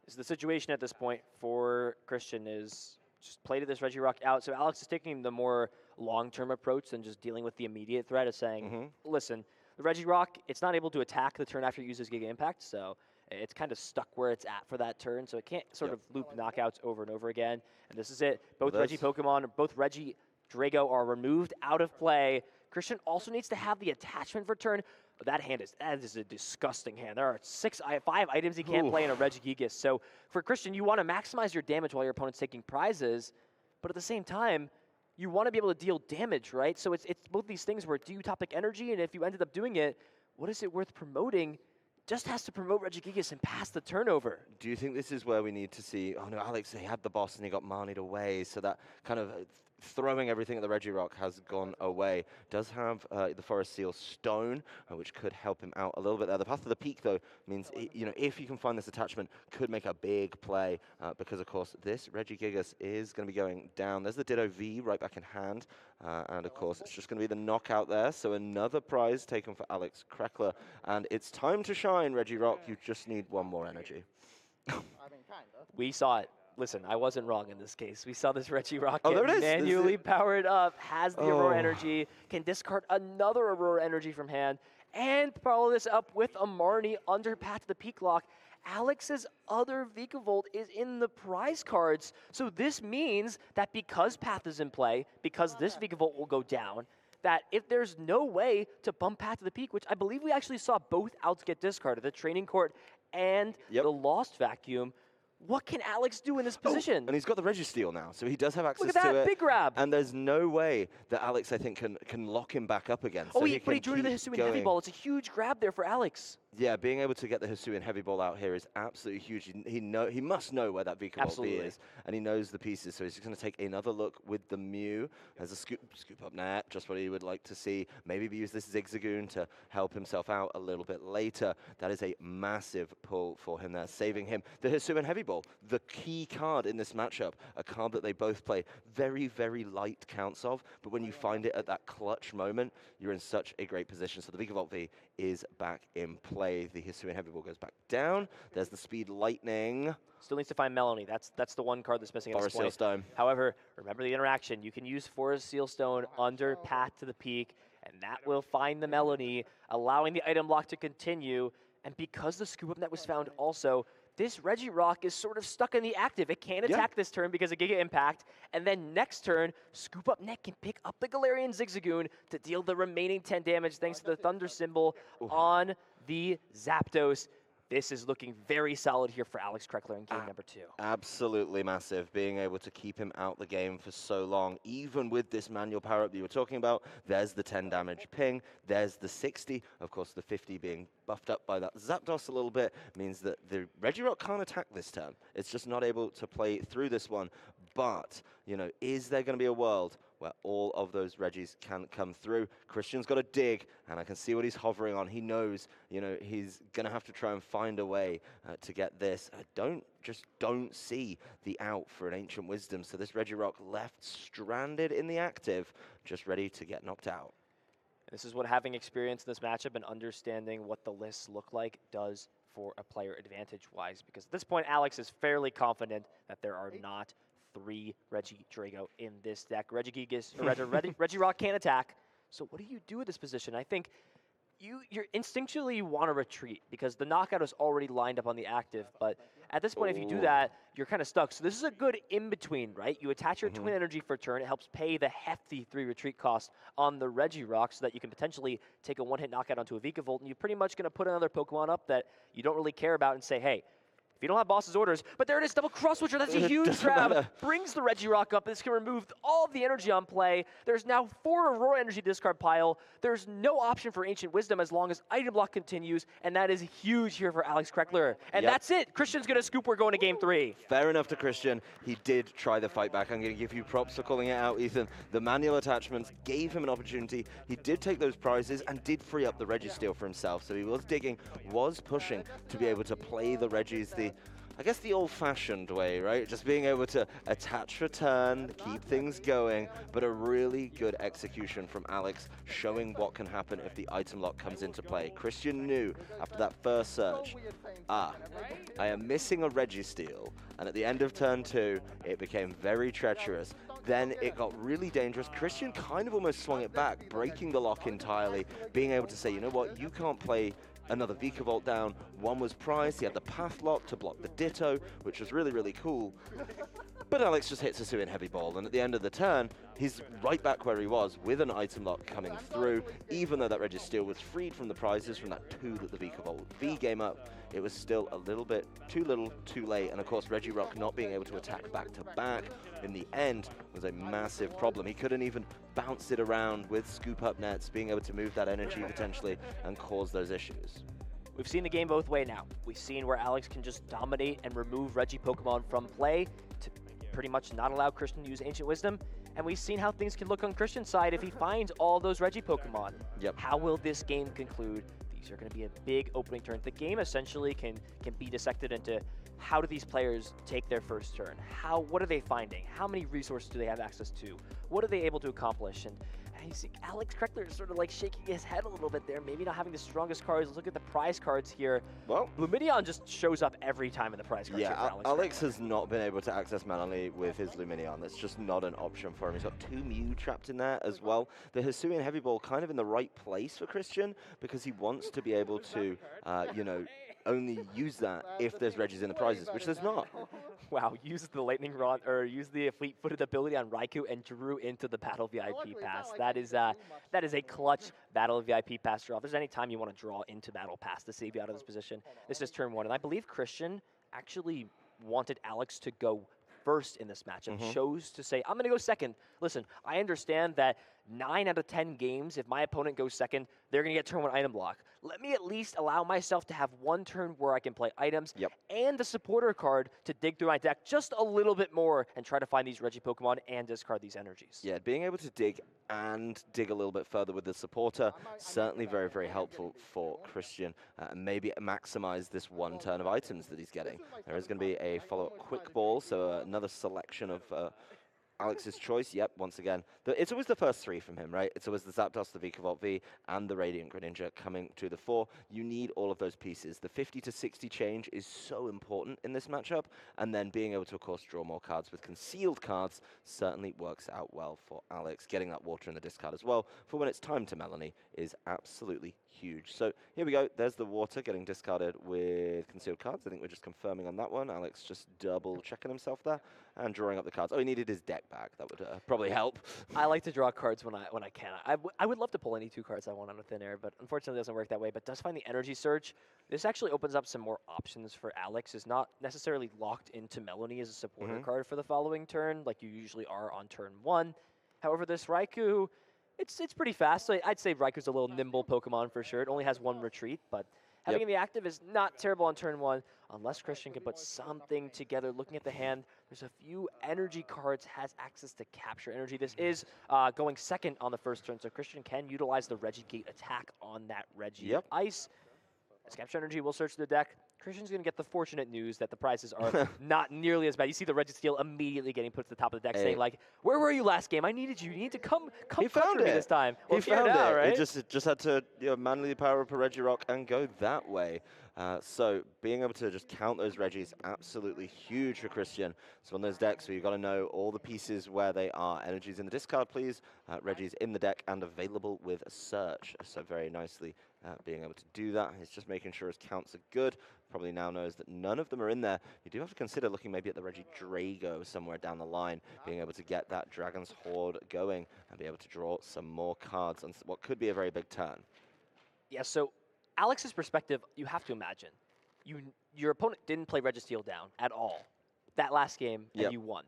So the situation at this point for Christian is just play to this Regirock out. So Alex is taking the more long-term approach than just dealing with the immediate threat of saying, listen, the Regirock, it's not able to attack the turn after it uses Giga Impact, so it's kind of stuck where it's at for that turn, so it can't sort of loop knockouts over and over again. And this is it. Both Regi Pokemon, both Regi Drago are removed out of play. Christian also needs to have the attachment for turn. That is a disgusting hand. There are 5 items he can't play in a Regigigas. So for Christian, you want to maximize your damage while your opponent's taking prizes, but at the same time, you want to be able to deal damage, right? So it's both these things where do you topic energy, and if you ended up doing it, what is it worth promoting? Just has to promote Regigigas and pass the turnover. Do you think this is where we need to see, oh no, Alex, he had the boss and he got Marnied away, so that kind of throwing everything at the Regirock has gone away. Does have the Forest Seal Stone, which could help him out a little bit there. The Path to the Peak, though, means if you can find this attachment, could make a big play because, of course, this Regigigas is going to be going down. There's the Ditto V right back in hand, and, of course, it's just going to be the knockout there. So another prize taken for Alex Krekeler, and it's time to shine, Regirock. You just need 1 more energy. We saw it. Listen, I wasn't wrong in this case. We saw this Regirock manually powered up, has the Aurora Energy, can discard another Aurora Energy from hand, and follow this up with a Marnie under Path to the Peak lock. Alex's other Vikavolt is in the prize cards. So this means that because Path is in play, because this Vikavolt will go down, that if there's no way to bump Path to the Peak, which I believe we actually saw both outs get discarded, the Training Court and the Lost Vacuum, what can Alex do in this position? And he's got the Registeel now, so he does have access to it. Look at that, big grab. And there's no way that Alex, I think, can lock him back up again. But he drew to the Hisuian Heavy Ball. It's a huge grab there for Alex. Yeah, being able to get the Hisuian Heavy Ball out here is absolutely huge. He must know where that Vikavolt B is, and he knows the pieces, so he's just going to take another look with the Mew. There's a scoop up net, just what he would like to see. Maybe use this Zigzagoon to help himself out a little bit later. That is a massive pull for him there, saving him. The Hisuian Heavy Ball, the key card in this matchup, a card that they both play very, very light counts of, but when you find it at that clutch moment, you're in such a great position. So the Vikavolt V is back in play. The Hisuian Heavy Ball goes back down. There's the Speed Lightning. Still needs to find Melanie. That's the one card that's missing at this point. Forest Seal Stone. However, remember the interaction. You can use Forest Seal Stone under Path to the Peak, and that will find the Melanie, allowing the item lock to continue. And because the Scoop Up Net was found also, this Regirock is sort of stuck in the active. It can't attack this turn because of Giga Impact, and then next turn, Scoop Up Net can pick up the Galarian Zigzagoon to deal the remaining 10 damage thanks to the Thunder symbol on the Zapdos. This is looking very solid here for Alex Krekeler in game number 2. Absolutely massive, being able to keep him out the game for so long, even with this manual power-up that you were talking about. There's the 10 damage ping, there's the 60, of course the 50 being buffed up by that Zapdos a little bit, means that the Regirock can't attack this turn. It's just not able to play through this one. But, is there going to be a world where all of those Regis can come through? Christian's got to dig, and I can see what he's hovering on. He knows, he's going to have to try and find a way to get this. I don't see the out for an Ancient Wisdom, so this Regirock left stranded in the active, just ready to get knocked out. This is what having experience in this matchup and understanding what the lists look like does for a player advantage-wise, because at this point, Alex is fairly confident that there are not 3 Regi Drago in this deck. Regirock can't attack. So what do you do with this position? I think you're instinctually you want to retreat because the knockout is already lined up on the active. But at this point, if you do that, you're kind of stuck. So this is a good in-between, right? You attach your Twin Energy for a turn. It helps pay the hefty 3 retreat cost on the Regirock so that you can potentially take a one-hit knockout onto a Vikavolt. And you're pretty much going to put another Pokemon up that you don't really care about and say, hey, if you don't have boss's orders, but there it is, double cross switcher, that's a huge Doesn't grab. matter. Brings the Regirock up, this can remove all of the energy on play. There's now 4 Aurora energy discard pile. There's no option for Ancient Wisdom as long as item block continues, and that is huge here for Alex Krekeler. And that's it, Christian's gonna scoop, we're going to game 3. Fair enough to Christian. He did try the fight back. I'm going to give you props for calling it out, Ethan. The manual attachments gave him an opportunity. He did take those prizes and did free up the Registeel for himself. So he was digging, was pushing to be able to play the Regis I guess the old-fashioned way, right? Just being able to attach for turn, keep things going, but a really good execution from Alex, showing what can happen if the item lock comes into play. Christian knew after that first search, I am missing a Registeel, and at the end of turn 2, it became very treacherous. Then it got really dangerous. Christian kind of almost swung it back, breaking the lock entirely, being able to say, you know what, you can't play another Vikavolt down. One was prized. He had the path lock to block the Ditto, which was really, really cool. But Alex just hits Hisuian Heavy Ball, and at the end of the turn, he's right back where he was with an item lock coming through. Even though that Registeel was freed from the prizes from that 2 that the Vikavolt V game up, it was still a little bit too little, too late. And of course, Regirock not being able to attack back to back in the end was a massive problem. He couldn't even bounce it around with scoop up nets, being able to move that energy potentially and cause those issues. We've seen the game both ways now. We've seen where Alex can just dominate and remove Regi Pokemon from play to pretty much not allow Christian to use Ancient Wisdom. And we've seen how things can look on Christian's side if he finds all those Regi Pokemon. How will this game conclude? These are going to be a big opening turn. The game essentially can be dissected into how do these players take their first turn? What are they finding? How many resources do they have access to? What are they able to accomplish? And you see Alex Krekeler is sort of like shaking his head a little bit there, maybe not having the strongest cards. Look at the prize cards here. Well, Lumineon just shows up every time in the prize cards. Yeah, Alex has not been able to access Melanie with his Lumineon. That's just not an option for him. He's got 2 Mew trapped in there as well. The Hisuian Heavy Ball kind of in the right place for Christian because he wants to be able to, you know, only use that if there's Regis in the prizes, which there's not. Wow, use the lightning rod, or use the fleet-footed ability on Raikou and drew into the Battle VIP Pass. That is a clutch Battle VIP Pass draw. If there's any time you want to draw into Battle Pass to save you out of this position, this is turn 1. And I believe Christian actually wanted Alex to go first in this match and chose to say, I'm going to go second. Listen, I understand that 9 out of 10 games, if my opponent goes second, they're going to get turn 1 item block. Let me at least allow myself to have one turn where I can play items and the supporter card to dig through my deck just a little bit more and try to find these Regi Pokemon and discard these energies. Yeah, being able to dig and dig a little bit further with the supporter, certainly very, very helpful for Christian. And maybe maximize this one turn of items that he's getting. There is going to be a follow-up quick ball, so another selection of Alex's choice. Yep, once again. It's always the first 3 from him, right? It's always the Zapdos, the Vikavolt V, and the Radiant Greninja coming to the fore. You need all of those pieces. The 50 to 60 change is so important in this matchup, and then being able to, of course, draw more cards with concealed cards certainly works out well for Alex. Getting that water in the discard as well for when it's time to Melanie is absolutely huge. So here we go. There's the water getting discarded with concealed cards. I think we're just confirming on that one. Alex just double checking himself there and drawing up the cards. Oh, he needed his deck back. That would probably help. I like to draw cards when I can. I would love to pull any 2 cards I want out of thin air, but unfortunately it doesn't work that way. But does find the Energy Surge. This actually opens up some more options for Alex. Is not necessarily locked into Melanie as a supporter card for the following turn, like you usually are on turn 1. However, this Raikou, it's pretty fast. So I'd say Raikou's a little nimble Pokemon for sure. It only has 1 retreat, but having it be active is not terrible on turn 1, unless Christian can put something together. Looking at the hand, there's a few energy cards, has access to capture energy. This is going second on the first turn, so Christian can utilize the Regigate attack on that Regi Ice. As capture energy will search the deck. Christian's going to get the fortunate news that the prizes are not nearly as bad. You see the Registeel immediately getting put to the top of the deck saying, like, where were you last game? I needed you. You need to come found me this time. Well, he found it. Out, right? It just had to manually power up a Regirock and go that way. So being able to just count those Regis, absolutely huge for Christian. So on those decks where you've got to know all the pieces where they are. Energies in the discard, please. Regis in the deck and available with a search. So very nicely being able to do that. He's just making sure his counts are good. Probably now knows that none of them are in there. You do have to consider looking maybe at the Regidrago somewhere down the line, being able to get that Dragon's Horde going and be able to draw some more cards on what could be a very big turn. Yeah, so Alex's perspective, you have to imagine. your opponent didn't play Registeel down at all that last game, and Yep. you won.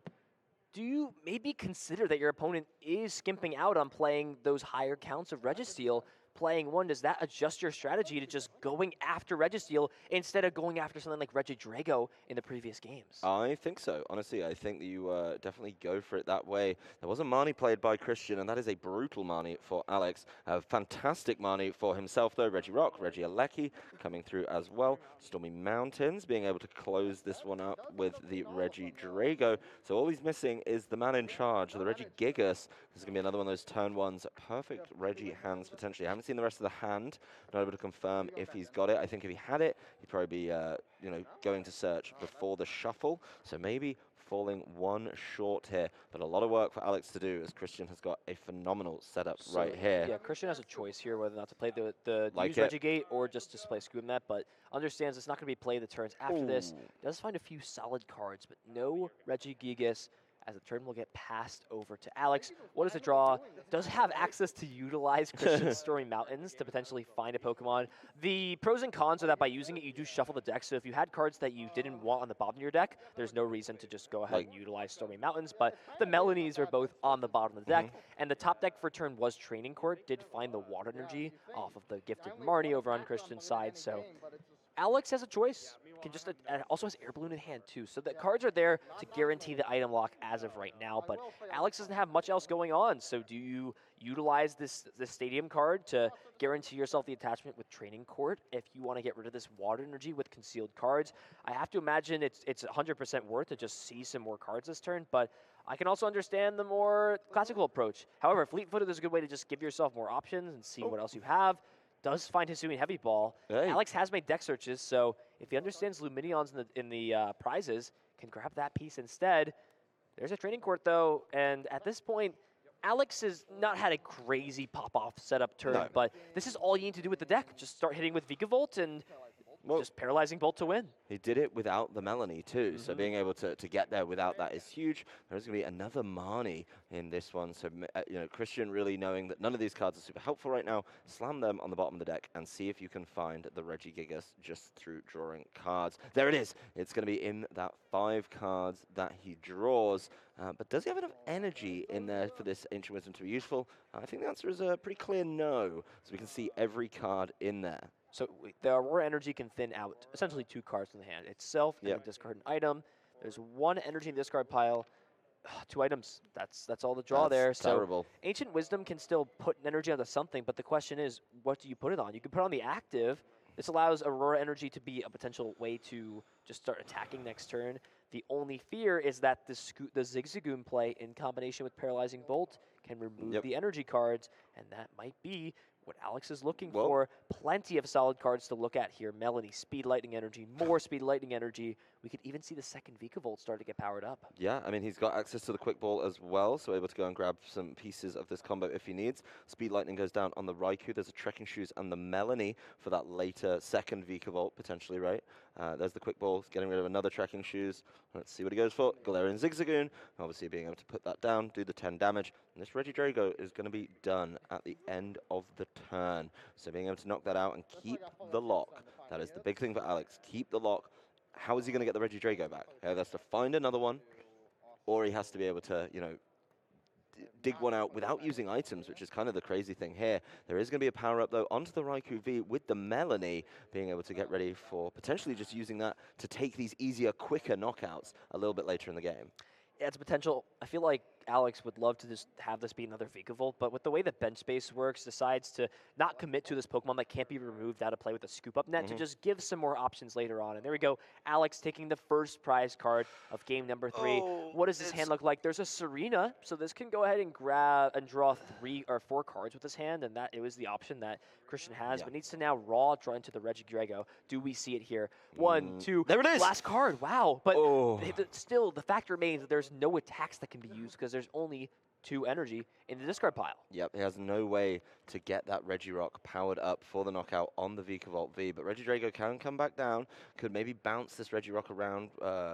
Do you maybe consider that your opponent is skimping out on playing those higher counts of Registeel? Playing one, does that adjust your strategy to just going after Registeel instead of going after something like Regidrago in the previous games? I think so. Honestly, I think that you definitely go for it that way. There was a Marnie played by Christian, and that is a brutal Marnie for Alex. A fantastic Marnie for himself, though. Regirock, Regieleki coming through as well. Stormy Mountains being able to close this one up with the Regidrago. So all he's missing is the man in charge, the Regigigas. This is going to be another one of those turn ones. Perfect Regi hands, potentially. I haven't seen the rest of the hand. Not able to confirm if he's got it. I think if he had it, he'd probably be going to search before the shuffle. So maybe falling one short here. But a lot of work for Alex to do, as Christian has got a phenomenal setup right here. Yeah, Christian has a choice here whether or not to play the Like use Regigate or just display Scoop Net, but understands it's not going to be played the turns after this. Does find a few solid cards, but no Regigigas, as the turn will get passed over to Alex. What does it draw? Does have access to utilize Christian's Stormy Mountains to potentially find a Pokemon. The pros and cons are that by using it, you do shuffle the deck. So if you had cards that you didn't want on the bottom of your deck, there's no reason to just go ahead and utilize Stormy Mountains. But the Melanies are both on the bottom of the deck. And the top deck for turn was Training Court. Did find the Water Energy off of the gifted Marnie over on Christian's side. So Alex has a choice. Can just also has Air Balloon in hand too. So the cards are there to guarantee the item lock as of right now. But Alex doesn't have much else going on. So do you utilize this stadium card to guarantee yourself the attachment with Training Court if you want to get rid of this Water Energy with concealed cards? I have to imagine it's 100% worth to just see some more cards this turn. But I can also understand the more classical approach. However, Fleet-Footed is a good way to just give yourself more options and see what else you have. Does find Hisuian Heavy Ball. Hey. Alex has made deck searches, so if he understands Luminions in the prizes, can grab that piece instead. There's a Training Court, though, and at this point, Alex has not had a crazy pop-off setup turn, but this is all you need to do with the deck. Just start hitting with Vigavolt and just Paralyzing Bolt to win. He did it without the Melanie too, so being able to get there without that is huge. There's going to be another Marnie in this one, so Christian really knowing that none of these cards are super helpful right now, slam them on the bottom of the deck and see if you can find the Regigigas just through drawing cards. There it is. It's going to be in that 5 cards that he draws, but does he have enough energy in there for this Ancient Wisdom to be useful? I think the answer is a pretty clear no, so we can see every card in there. So the Aurora Energy can thin out essentially 2 cards from the hand itself, and then discard an item. There's 1 energy in the discard pile, 2 items. That's all the draw there. Terrible. So Ancient Wisdom can still put an energy onto something, but the question is, what do you put it on? You can put it on the active. This allows Aurora Energy to be a potential way to just start attacking next turn. The only fear is that the Zigzagoon play in combination with Paralyzing Bolt can remove the energy cards, and that might be what Alex is looking for. Plenty of solid cards to look at here. Melanie, Speed Lightning Energy, more Speed Lightning Energy. We could even see the second Vikavolt start to get powered up. Yeah, I mean, he's got access to the Quick Ball as well, so able to go and grab some pieces of this combo if he needs. Speed Lightning goes down on the Raikou. There's a Trekking Shoes and the Melanie for that later second Vikavolt, potentially, right? There's the Quick Ball, getting rid of another Trekking Shoes. Let's see what he goes for. Galarian Zigzagoon, obviously being able to put that down, do the 10 damage. And this Regidrago is going to be done at the end of the turn. So being able to knock that out and keep the lock. That is the big thing for Alex. Keep the lock. How is he going to get the Regidrago back? He has to find another one, or he has to be able to, dig one out without using items, which is kind of the crazy thing here. There is going to be a power-up, though, onto the Raikou V with the Melanie, being able to get ready for potentially just using that to take these easier, quicker knockouts a little bit later in the game. Yeah, it's potential. I feel like Alex would love to just have this be another Vikavolt, but with the way that bench space works, decides to not commit to this Pokemon that can't be removed out of play with a scoop-up net to just give some more options later on. And there we go. Alex taking the first prize card of game number 3. What does this hand look like? There's a Serena, so this can go ahead and grab and draw 3 or 4 cards with this hand, and that it was the option that Christian has, but needs to now draw into the Regidrago. Do we see it here? 1, 2, there it is! Last card, wow. But still, the fact remains that there's no attacks that can be used because because there's only 2 energy in the discard pile. Yep, he has no way to get that Regirock powered up for the knockout on the Vikavolt V, but Regidrago can come back down, could maybe bounce this Regirock around,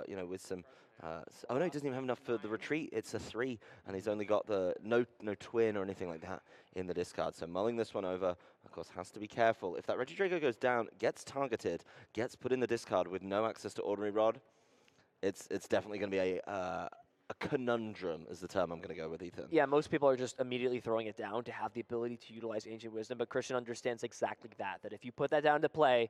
you know, with some... oh no, he doesn't even have enough for the retreat. It's a 3, and he's only got the no twin or anything like that in the discard. So mulling this one over, of course, has to be careful. If that Regidrago goes down, gets targeted, gets put in the discard with no access to Ordinary Rod, it's definitely going to be a conundrum is the term I'm going to go with, Ethan. Yeah, most people are just immediately throwing it down to have the ability to utilize Ancient Wisdom, but Christian understands exactly that if you put that down to play,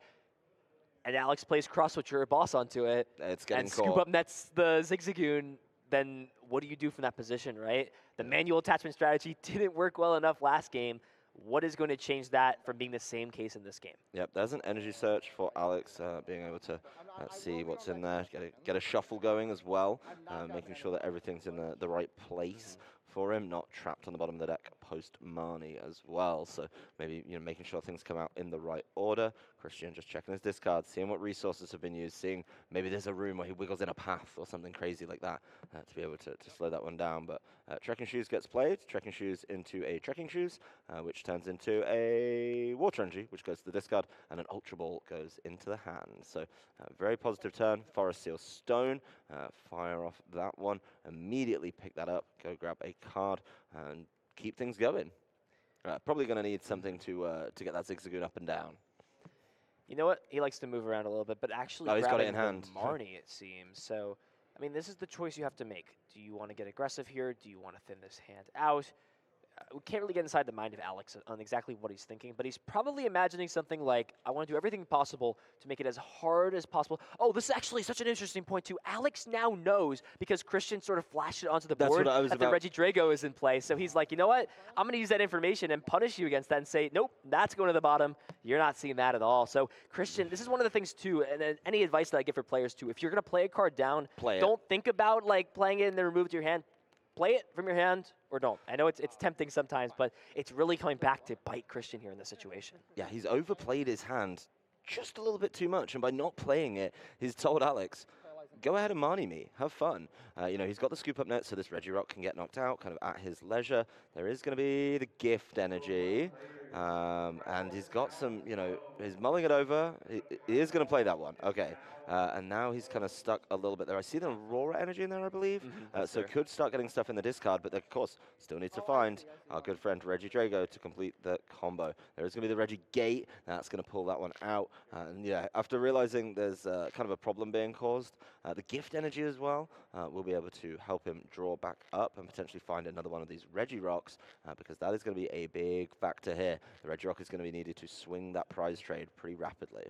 and Alex plays Cross-Switcher or Boss onto it, it's getting and caught. scoop up nets the Zigzagoon, then what do you do from that position, right? The manual attachment strategy didn't work well enough last game. What is going to change that from being the same case in this game? Yep, there's an energy search for Alex, being able to see what's in there, get a shuffle going as well, making sure that everything's in the right place for him, not trapped on the bottom of the deck post-Marnie as well. So maybe, you know, making sure things come out in the right order. Christian just checking his discard, seeing what resources have been used, seeing maybe there's a room where he wiggles in a path or something crazy like that to be able to slow that one down. But Trekking Shoes gets played, Trekking Shoes into a Trekking Shoes, which turns into a Water Energy, which goes to the discard, and an Ultra Ball goes into the hand. So very positive turn. Forest Seal Stone, fire off that one, immediately pick that up, go grab a card, and keep things going. Probably going to need something to get that Zigzagoon up and down. You know what? He likes to move around a little bit, but actually he's got it in the hand. Marnie, it seems. So, I mean, this is the choice you have to make. Do you want to get aggressive here? Do you want to thin this hand out? We can't really get inside the mind of Alex on exactly what he's thinking, but he's probably imagining something like, I want to do everything possible to make it as hard as possible. Oh, this is actually such an interesting point, too. Alex now knows, because Christian sort of flashed it onto the board, that the Regidrago is in play. So he's like, you know what? I'm going to use that information and punish you against that and say, nope, that's going to the bottom. You're not seeing that at all. So, Christian, this is one of the things, too, and any advice that I give for players, too. If you're going to play a card down, don't think about, like, playing it and then remove it to your hand. Play it from your hand or don't. I know it's tempting sometimes, but it's really coming back to bite Christian here in this situation. Yeah, he's overplayed his hand just a little bit too much, and by not playing it, he's told Alex, go ahead and Marnie me, have fun. You know, he's got the scoop up net, so this Regirock can get knocked out kind of at his leisure. There is going to be the gift energy, and he's got some, you know, he's mulling it over. He is going to play that one. Okay. And now he's kind of stuck a little bit there. I see the Aurora energy in there, I believe. So could start getting stuff in the discard, but of course, still needs to find our good friend Regidrago to complete the combo. There is going to be the Regi Gate. That's going to pull that one out. And yeah, after realizing there's kind of a problem being caused, the gift energy as well will be able to help him draw back up and potentially find another one of these Regirocks, because that is going to be a big factor here. The Regirock is going to be needed to swing that prize trade pretty rapidly.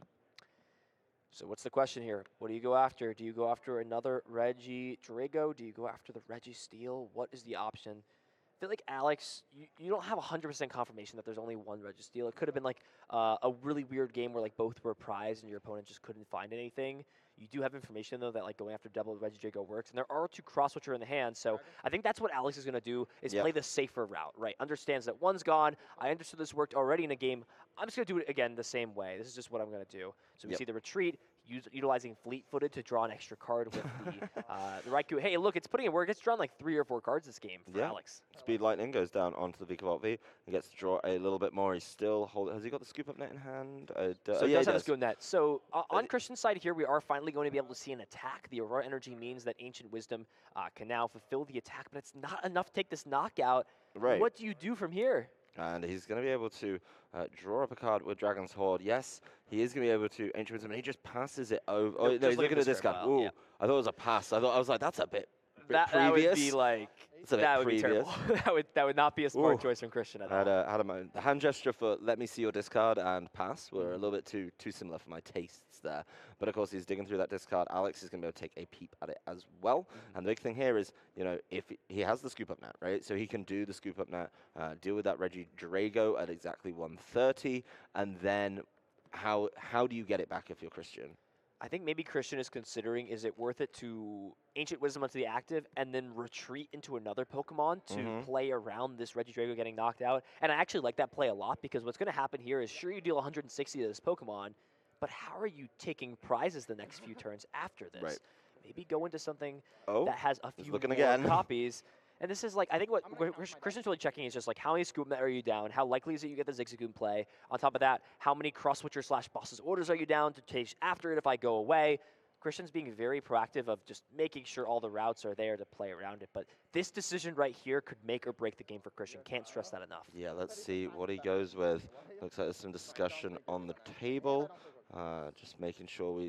So what's the question here? What do you go after? Do you go after another Regidrago? Do you go after the Registeel? What is the option? I feel like, Alex, you don't have 100% confirmation that there's only one Registeel. It could have been like a really weird game where like both were prized and your opponent just couldn't find anything. You do have information, though, that like going after double Regidrago works. And there are 2 Cross-Switcher in the hand, so I think that's what Alex is going to do, is play the safer route, right? Understands that one's gone. I understood this worked already in a game. I'm just going to do it again the same way. This is just what I'm going to do. So we see the retreat, utilizing fleet-footed to draw an extra card with the Raikou. Hey, look, it's putting it work. It's drawn like 3 or 4 cards this game for Alex. Speed Lightning goes down onto the Vikavolt V and gets to draw a little bit more. He's still holding. Has he got the scoop up net in hand? So he does have a scoop net. So on Christian's side here, we are finally going to be able to see an attack. The Aurora Energy means that Ancient Wisdom can now fulfill the attack, but it's not enough to take this knockout. Right. What do you do from here? And he's going to be able to draw up a card with Dragon's Horde. Yes, he is going to be able to Ancient Wisdom, and he just passes it over. Oh, no, he's looking at this card. Ooh, I thought it was a pass. I was like, that's a bit previous. That would be like, that would previous. be terrible. that would not be a smart choice from Christian at all. Had a moment. The hand gesture for let me see your discard and pass were a little bit too similar for my tastes there. But of course, he's digging through that discard. Alex is going to be able to take a peep at it as well. And the big thing here is, you know, if he has the scoop up net, right? So he can do the scoop up net, deal with that Regidrago at exactly 130, and then how do you get it back if you're Christian? I think maybe Christian is considering, is it worth it to Ancient Wisdom onto the active and then retreat into another Pokemon to play around this Regidrago getting knocked out? And I actually like that play a lot, because what's going to happen here is, sure, you deal 160 to this Pokemon, but how are you taking prizes the next few turns after this? Right. Maybe go into something that has a few more copies. And this is like, I think what Christian's really checking is just like, how many Scoop Net are you down? How likely is it you get the Zigzagoon play? On top of that, how many cross switcher / boss's orders are you down to chase after it if I go away? Christian's being very proactive of just making sure all the routes are there to play around it. But this decision right here could make or break the game for Christian. Can't stress that enough. Yeah, let's see what he goes with. Looks like there's some discussion on the table. Just making sure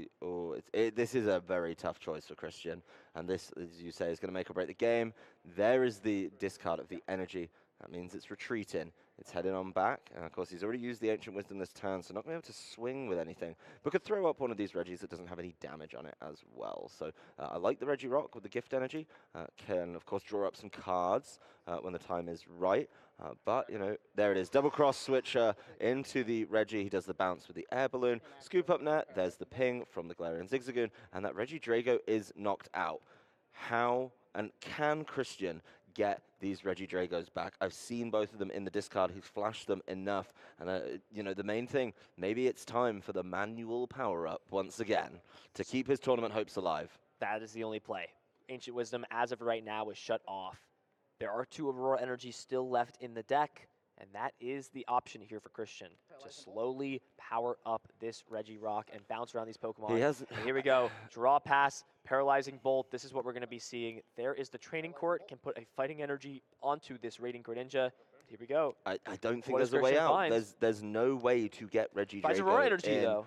this is a very tough choice for Christian. And this, as you say, is going to make or break the game. There is the discard of the energy. That means it's retreating. It's heading on back. And of course, he's already used the Ancient Wisdom this turn, so not going to be able to swing with anything. But could throw up one of these Reggies that doesn't have any damage on it as well. So I like the Regirock with the gift energy. Can, of course, draw up some cards when the time is right. But, you know, there it is. Double cross switcher into the Reggie. He does the bounce with the air balloon. Scoop up net. There's the ping from the Galarian Zigzagoon. And that Regidrago is knocked out. How and can Christian get these Regidragos back? I've seen both of them in the discard. He's flashed them enough. And, you know, the main thing, maybe it's time for the manual power-up once again to keep his tournament hopes alive. That is the only play. Ancient Wisdom, as of right now, is shut off. There are 2 Aurora Energies still left in the deck, and that is the option here for Christian, to slowly power up this Regirock and bounce around these Pokemon. And here we go. Draw pass, Paralyzing Bolt. This is what we're going to be seeing. There is the Training Court. Can put a Fighting Energy onto this Radiant Greninja. Here we go. I don't think there's a way out. There's no way to get Regidrago finds Aurora Energy, in. though.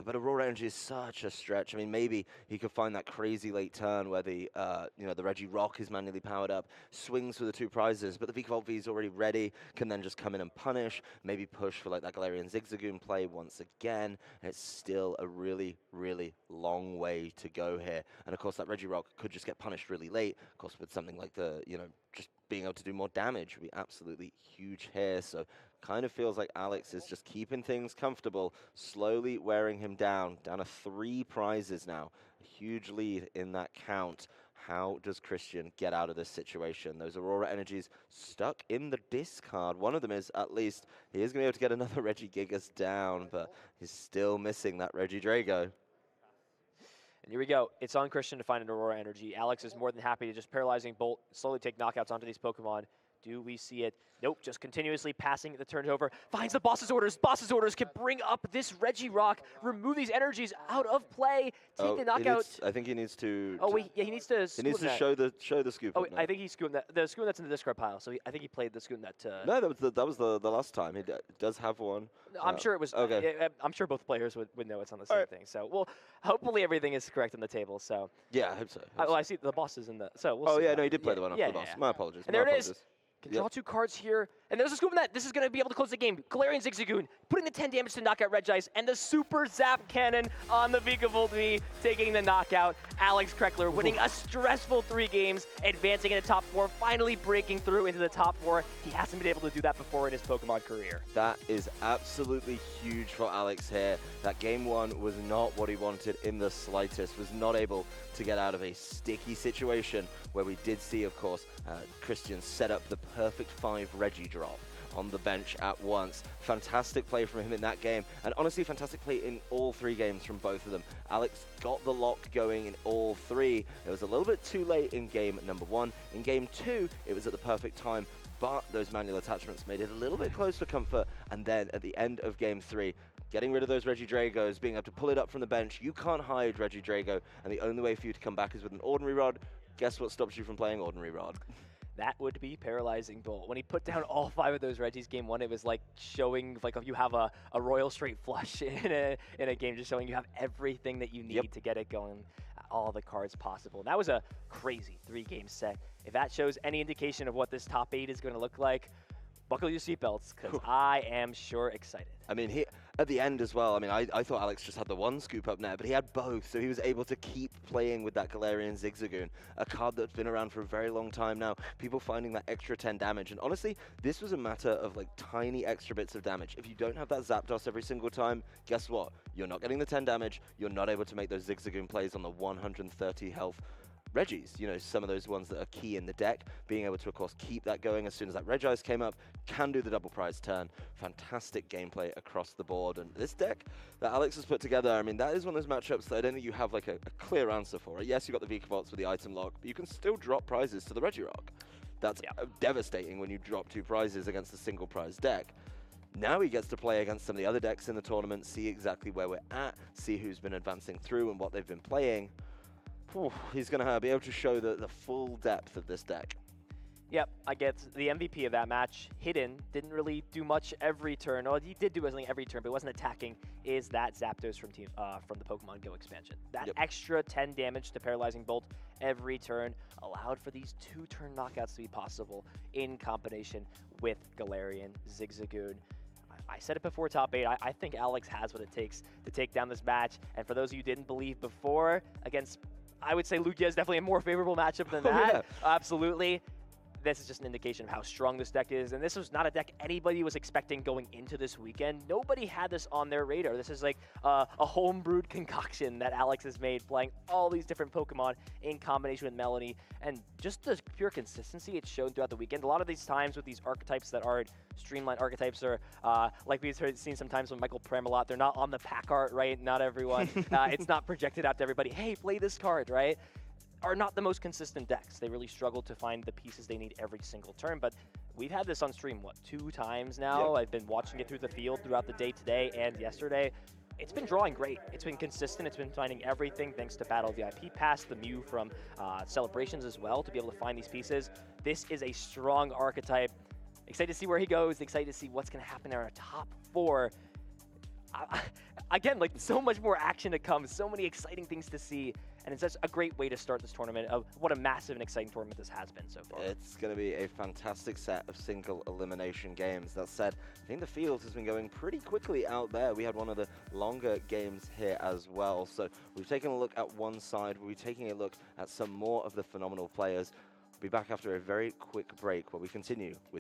But Aurora Energy is such a stretch. I mean, maybe he could find that crazy late turn where the the Regirock is manually powered up, swings for the 2 prizes, but the Vikavolt V is already ready, can then just come in and punish, maybe push for like that Galarian Zigzagoon play once again. And it's still a really, really long way to go here. And of course, that Regirock could just get punished really late. Of course, with something like the, just being able to do more damage would be absolutely huge here. So kind of feels like Alex is just keeping things comfortable, slowly wearing him down to 3 prizes now. A huge lead in that count. How does Christian get out of this situation? Those Aurora Energies stuck in the discard. One of them is, at least, he is going to be able to get another Regigigas down, but he's still missing that Regidrago. And here we go. It's on Christian to find an Aurora Energy. Alex is more than happy to just Paralyzing Bolt, slowly take knockouts onto these Pokemon. Do we see it? Nope, just continuously passing the turns over. Finds the boss's orders. Boss's orders can bring up this Regirock, remove these energies out of play, take the knockout. I think he needs to. Oh wait, yeah, he needs to. He needs to show the scoop. Oh, I think he's scooping that. The scoop that's in the discard pile. So I think he played the scoop that. No, that was the last time. He does have one. I'm sure it was. Okay. I'm sure both players would know it's on the same thing. So well, hopefully everything is correct on the table. So. Yeah, I hope so. Well, I see the boss is in the. So we'll see. Oh yeah, no, he did play the one off the boss. My apologies. And there it is. Can draw 2 cards here. And there's a Scoop Net. This is going to be able to close the game. Galarian Zigzagoon putting the 10 damage to knock out Regice. And the Super Zap Cannon on the Vikavolt V taking the knockout. Alex Krekeler winning a stressful 3 games, advancing into top 4, finally breaking through into the top 4. He hasn't been able to do that before in his Pokemon career. That is absolutely huge for Alex here. That game 1 was not what he wanted in the slightest. Was not able to get out of a sticky situation where we did see, of course, Christian set up the perfect 5 Regi drop on the bench at once. Fantastic play from him in that game, and honestly fantastic play in all 3 games from both of them. Alex got the lock going in all 3. It was a little bit too late in game number 1. In game 2, it was at the perfect time, but those manual attachments made it a little bit close for comfort, and then at the end of game 3, getting rid of those Regidragos, being able to pull it up from the bench. You can't hide Regidrago, and the only way for you to come back is with an Ordinary Rod. Guess what stops you from playing Ordinary Rod? That would be Paralyzing Bolt. When he put down all 5 of those Regis game 1, it was like showing like if you have a Royal Straight Flush in a game, just showing you have everything that you need to get it going, all the cards possible. That was a crazy 3-game set. If that shows any indication of what this top 8 is going to look like, buckle your seatbelts, because I am sure excited. I mean, at the end as well, I mean, I thought Alex just had the 1 scoop up net, but he had both, so he was able to keep playing with that Galarian Zigzagoon, a card that's been around for a very long time now, people finding that extra 10 damage, and honestly, this was a matter of like tiny extra bits of damage. If you don't have that Zapdos every single time, guess what? You're not getting the 10 damage, you're not able to make those Zigzagoon plays on the 130 health Regis, some of those ones that are key in the deck, being able to, of course, keep that going as soon as that Regice came up, can do the double prize turn. Fantastic gameplay across the board. And this deck that Alex has put together, I mean, that is one of those matchups that I don't think you have like a clear answer for. Yes, you got the Vikavolt with the item lock, but you can still drop prizes to the Regirock. That's devastating when you drop 2 prizes against a single prize deck. Now he gets to play against some of the other decks in the tournament, see exactly where we're at, see who's been advancing through and what they've been playing. He's going to be able to show the full depth of this deck. Yep, I get the MVP of that match. Hidden, didn't really do much every turn. Well, he did do something every turn, but wasn't attacking. Is that Zapdos from the Pokemon Go expansion? That extra 10 damage to Paralyzing Bolt every turn allowed for these 2-turn knockouts to be possible in combination with Galarian, Zigzagoon. I said it before top 8. I think Alex has what it takes to take down this match. And for those of you who didn't believe before, against, I would say Lugia is definitely a more favorable matchup than that. Yeah. Absolutely. This is just an indication of how strong this deck is, and this was not a deck anybody was expecting going into this weekend. Nobody had this on their radar. This is like a home-brewed concoction that Alex has made, playing all these different Pokemon in combination with Melanie, and just the pure consistency it's shown throughout the weekend. A lot of these times with these archetypes that aren't streamlined archetypes, or like we've seen sometimes with Michael Premalot, they're not on the pack art, right? Not everyone. It's not projected out to everybody, hey, play this card, right? Are not the most consistent decks. They really struggle to find the pieces they need every single turn, but we've had this on stream, what, 2 times now? Yep. I've been watching it through the field throughout the day today and yesterday. It's been drawing great. It's been consistent. It's been finding everything thanks to Battle VIP Pass, the Mew from Celebrations as well, to be able to find these pieces. This is a strong archetype. Excited to see where he goes. Excited to see what's going to happen in our top 4. Again, like, so much more action to come, so many exciting things to see, and it's just a great way to start this tournament. What a massive and exciting tournament this has been so far. It's going to be a fantastic set of single elimination games. That said, I think the field has been going pretty quickly out there. We had one of the longer games here as well. So we've taken a look at one side. We'll be taking a look at some more of the phenomenal players. We'll be back after a very quick break where we continue with